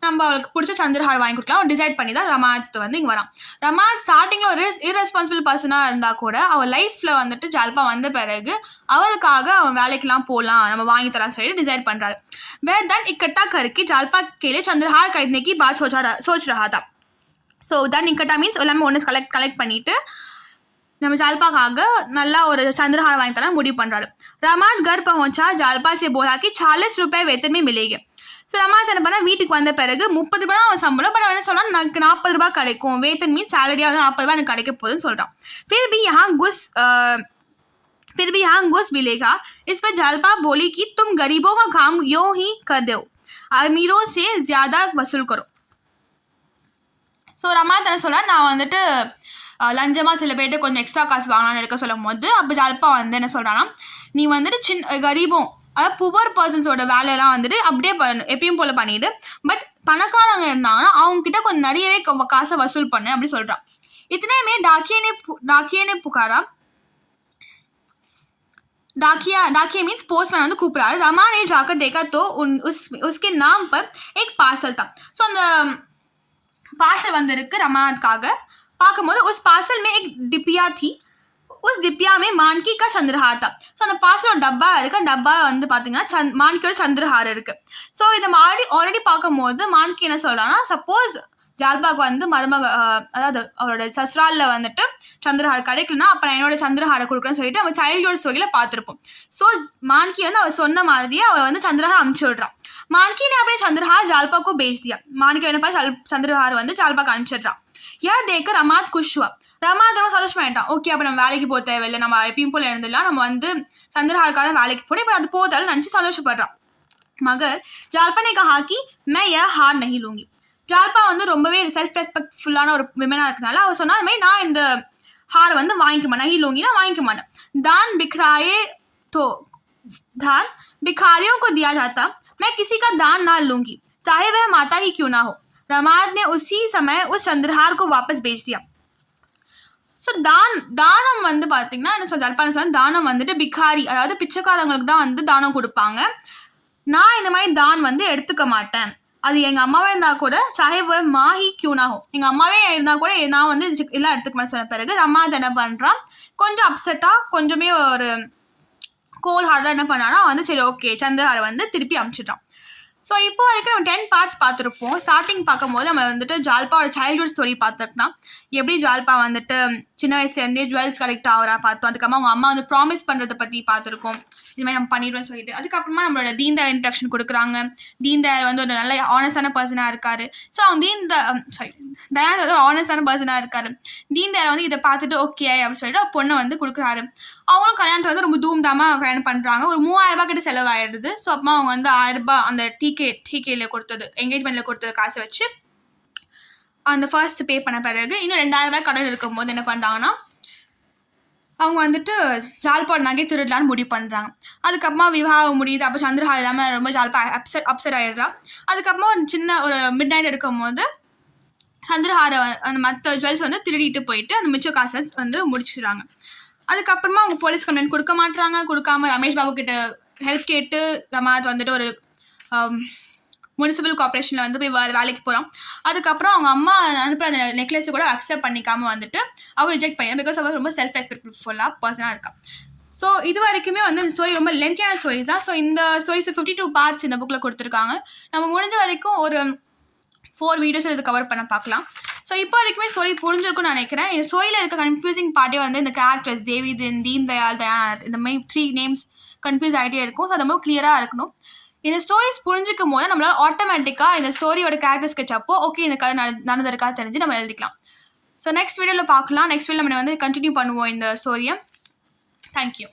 நம்ம அவளுக்கு பிடிச்ச சந்திரஹார் வாங்கி கொடுக்கலாம் டிசைட் பண்ணி தான் ரமாத் வந்து இங்கே வரான். ரமாத் ஸ்டார்டிங்கில் ஒரு இர்ரெஸ்பான்சிபிள் பர்சனாக இருந்தால் கூட அவள் லைஃப்பில் வந்துட்டு ஜால்பா வந்த பிறகு அவளுக்காக அவன் வேலைக்கெல்லாம் போகலாம் நம்ம வாங்கி தரலாம் சொல்லிட்டு டிசைட் பண்ணுறாரு. वह धन इकट्ठा करके जालपा के लिए चंद्रहार खरीदने की बात सोच रहा था. ஸோ धन इकट्ठा मीन्स எல்லாமே ஒன்று கலெக்ட் பண்ணிவிட்டு நம்ம जालपाக்காக நல்லா ஒரு चंद्रहार வாங்கி தர முடிவு பண்ணுறாரு. रमाद घर पहुंचा. जालपा से बोला कि 40 रुपये वेतन में मिलेंगे. ஸோ ரமாத் என்ன பண்ணால் வீட்டுக்கு வந்த பிறகு 30 ரூபாய் தான் அவன் சம்பளம், பட் அவன் என்ன சொல்கிறான் எனக்கு 40 ரூபாய் கிடைக்கும், வேத்தன் மீன்ஸ் சேலரியாக வந்து 40 ரூபாய் எனக்கு கிடைக்க போகுதுன்னு சொல்கிறான். फिर भी यहाँ घुस मिलेगा. इस पर जालपा बोली कि तुम गरीबों का काम यूं ही कर दो, अमीरों से ज़्यादा वसूल करो. ஸோ ரமாத் என்ன சொல்கிறான் நான் வந்துட்டு லஞ்சமாக சில பேர்ட்டு கொஞ்சம் எக்ஸ்ட்ரா காசு வாங்கலான்னு எடுக்க சொல்லும் போது அப்போ ஜால்பா வந்து என்ன சொல்கிறான்னா நீ வந்துட்டு கரீபம் அதாவது புவர் பர்சன்ஸோட வேலையெல்லாம் வந்துட்டு அப்படியே எப்பயும் போல் பண்ணிவிடு, பட் பணக்காரங்க இருந்தாங்கன்னா அவங்கக்கிட்ட கொஞ்சம் நிறையவே காசை வசூல் பண்ணு அப்படி சொல்கிறான். इतने में डाकिया ने पुकारा. डाकिया मीन्स पोस्टमैन வந்து கூப்பிடுறாரு. रमा ने जाकर देखा तो उसके नाम पर एक पार्सल था. ஸோ அந்த पार्सल வந்திருக்கு ரமாத்காக. பார்க்கும்போது उस पार्सल में एक डिपिया थी. उस डिपिया में मानकी का चंद्रहार था. ஸோ அந்த பார்சலோட டப்பா இருக்கு. டப்பா வந்து பார்த்தீங்கன்னா மான்கியோட சந்திரஹார் இருக்கு. ஸோ இதை ஆல்ரெடி பார்க்கும்போது மான்கி என்ன சொல்கிறான்னா சப்போஸ் ஜால்பாக்கு வந்து அதாவது அவரோட சஸ்ராலில் வந்துட்டு சந்திரஹார் கிடைக்கலன்னா அப்போ நான் என்னோட சந்திரஹாரை கொடுக்குறேன்னு சொல்லிட்டு நம்ம சைல்டுஹுட் ஸ்டோரியில் பார்த்துருப்போம். ஸோ மான்கி வந்து அவர் சொன்ன மாதிரியே அவள் வந்து சந்திரஹார் அனுப்பிச்சு விடுறான். मानकी ने अपने चंद्रहार जालपा को बेच दिया. मानकी ने पास चंद्रहार வந்து ஜால்பாக்கு அனுப்பிச்சிடுறான். यह देखकर रमाद खुश हुआ. ரமாத் ரொம்ப சந்தோஷமாயிட்டான். ஓகே, அப்போ நம்ம வேலைக்கு போக தேவையில்லை, நம்ம எப்பயும் போல இருந்துடலாம், நம்ம வந்து चंद्रहार வேலைக்கு போட இப்போ அது போதாலும் நினச்சி சந்தோஷப்படுறான். மகர் ஜால்பா ने कहा कि मैं यह हार नहीं लूंगी. ஜால்பா வந்து ரொம்பவே செல்ஃப் ரெஸ்பெக்ட்ஃபுல்லான ஒரு விமனாக இருக்கனால அவள் சொன்னா அது மாதிரி நான் இந்த हार வந்து வாங்கிக்க மாட்டேன், नहीं लूंगी ना வாங்கிக்க மாட்டேன். दान बिखराए तो दान भिखारियों को दिया जाता, मैं किसी का दान ना लूंगी, चाहे वह माता ही क्यों ना हो. रमाद ने उसी समय उस चंद्रहार को वापस बेच दिया. ஸோ தானம் வந்து பார்த்தீங்கன்னா என்ன சொல்ல தானம் வந்துட்டு பிகாரி, அதாவது பிச்சைக்காரங்களுக்கு தான் வந்து தானம் கொடுப்பாங்க. நான் இந்த மாதிரி தான் வந்து எடுத்துக்க மாட்டேன். அது எங்கள் அம்மாவே இருந்தால் கூட சாஹே மாஹி கியூனாகும், எங்கள் அம்மாவே இருந்தால் கூட நான் வந்து எல்லாம் எடுத்துக்க மாட்டேன் சொன்ன பிறகு ரமாத் என்ன பண்ணுறான், கொஞ்சம் அப்செட்டாக கொஞ்சமே ஒரு கோல் ஹார்டாக என்ன பண்ணான்னா வந்து சரி ஓகே சந்திரஹாரை வந்து திருப்பி அனுப்பிச்சிட்டான். ஸோ இப்போ வரைக்கும் நம்ம 10 பார்ட்ஸ் பார்த்துருப்போம். ஸ்டார்டிங் பார்க்கும்போது நம்ம வந்துட்டு ஜால்பாவோட சைல்டுஹுட் ஸ்டோரி பார்த்துருக்கோம். எப்படி ஜால்பா வந்துட்டு சின்ன வயசுலேருந்தே ஜுவல்ஸ் கலெக்ட் ஆகிறா பார்த்தோம். அதுக்கப்புறமா அவங்க அம்மா வந்து ப்ராமிஸ் பண்ணுறதை பற்றி பார்த்துருக்கோம், இது மாதிரி நம்ம பண்ணிடுவோம்னு சொல்லிட்டு. அதுக்கப்புறமா நம்மளோட தீன்தயாள் இன்ட்ரடக்ஷன் கொடுக்குறாங்க. தீன்தயாள் வந்து ஒரு நல்ல ஆனஸ்டான பர்சனாக இருக்காரு. ஸோ அவங்க தயானந்த் வந்து ஒரு ஆனஸ்டான பர்சனாக இருக்காரு. தீன்தயாள் வந்து இதை பார்த்துட்டு ஓகே அப்படின்னு சொல்லிட்டு பொண்ணை வந்து கொடுக்குறாரு. அவங்களும் கல்யாணத்தை வந்து ரொம்ப தூம்தாமாக கல்யாணம் பண்ணுறாங்க. ஒரு 3000 ரூபாய் கிட்ட செலவாயிடுது. ஸோ அப்பமா அவங்க வந்து 1000 ரூபாய் அந்த டிகேல கொடுத்தது, என்கேஜ்மெண்ட்டில் கொடுத்தது காசு வச்சு அந்த ஃபர்ஸ்ட் பே பண்ண பிறகு இன்னும் 2000 ரூபாய் கடன் இருக்கும்போது என்ன பண்ணுறாங்கன்னா அவங்க வந்துட்டு ஜால்பாவோட நகை திருடலான்னு முடிவு பண்ணுறாங்க. அதுக்கப்புறமா விவாகம் முடியுது. அப்போ சந்திரஹார் இல்லாமல் ரொம்ப ஜால்பா அப்செட் ஆகிடுறா. அதுக்கப்புறமா ஒரு சின்ன ஒரு மிட் நைட் எடுக்கும் போது சந்திரஹாரை அந்த மற்ற ஜுவல்ஸ் வந்து திருடிட்டு போயிட்டு அந்த மிச்ச காசை வந்து முடிச்சுடுறாங்க. அதுக்கப்புறமா அவங்க போலீஸ் கம்ப்ளைண்ட் கொடுக்க மாட்டுறாங்க. கொடுக்காம ரமேஷ் பாபு கிட்ட ஹெல்ப் கேட்டு ரமாத் வந்துட்டு ஒரு முனிசிபல் கார்பரேஷனில் வந்து போய் வேலைக்கு போகிறான். அதுக்கப்புறம் அவங்க அம்மா அனுப்புகிற அந்த நெக்லஸை கூட அக்செப்ட் பண்ணிக்காமல் வந்துட்டு அவர் ரிஜெக்ட் பண்ணிடுறான். பிகாஸ் அவர் ரொம்ப செல்ஃப் ரெஸ்பெக்ட்ஃபுல்லாக பர்சனாக இருக்கான். ஸோ இது வரைக்குமே வந்து இந்த ஸ்டோரி ரொம்ப லென்த்தியான ஸ்டோரிஸ் தான். ஸோ இந்த ஸ்டோரிஸ் 52 பார்ட்ஸ் இந்த புக்கில் கொடுத்துருக்காங்க. நம்ம முடிஞ்ச வரைக்கும் ஒரு 4 வீடியோஸ் இது கவர் பண்ண பார்க்கலாம். ஸோ இப்போ வரைக்குமே ஸ்டோரி புரிஞ்சிருக்கும்னு நினைக்கிறேன். இந்த ஸ்டோரியில் இருக்க கன்ஃபியூசிங் பார்ட்டே வந்து இந்த கேரக்டர்ஸ் தேவிதன், தீன்தயாள், தயானந்த், இந்த மாதிரி 3 நேம்ஸ் கன்ஃபியூஸ் ஆகிட்டே இருக்கும். ஸோ அது ரொம்ப கிளியராக இருக்கணும். இந்த ஸ்டோரிஸ் புரிஞ்சிக்கும் போது நம்மளால் ஆட்டோமேட்டிக்காக இந்த ஸ்டோரியோட கேரக்டர் ஸ்கெட்ச் அப்போ ஓகே இந்த கதை நடந்திருக்கா தெரிஞ்சு நம்ம எழுதிக்கலாம். ஸோ நெக்ஸ்ட் வீடியோவில் பார்க்கலாம். நெக்ஸ்ட் வீடியோவில் நம்ம வந்து கண்டினியூ பண்ணுவோம் இந்த ஸ்டோரியை. தேங்க்யூ.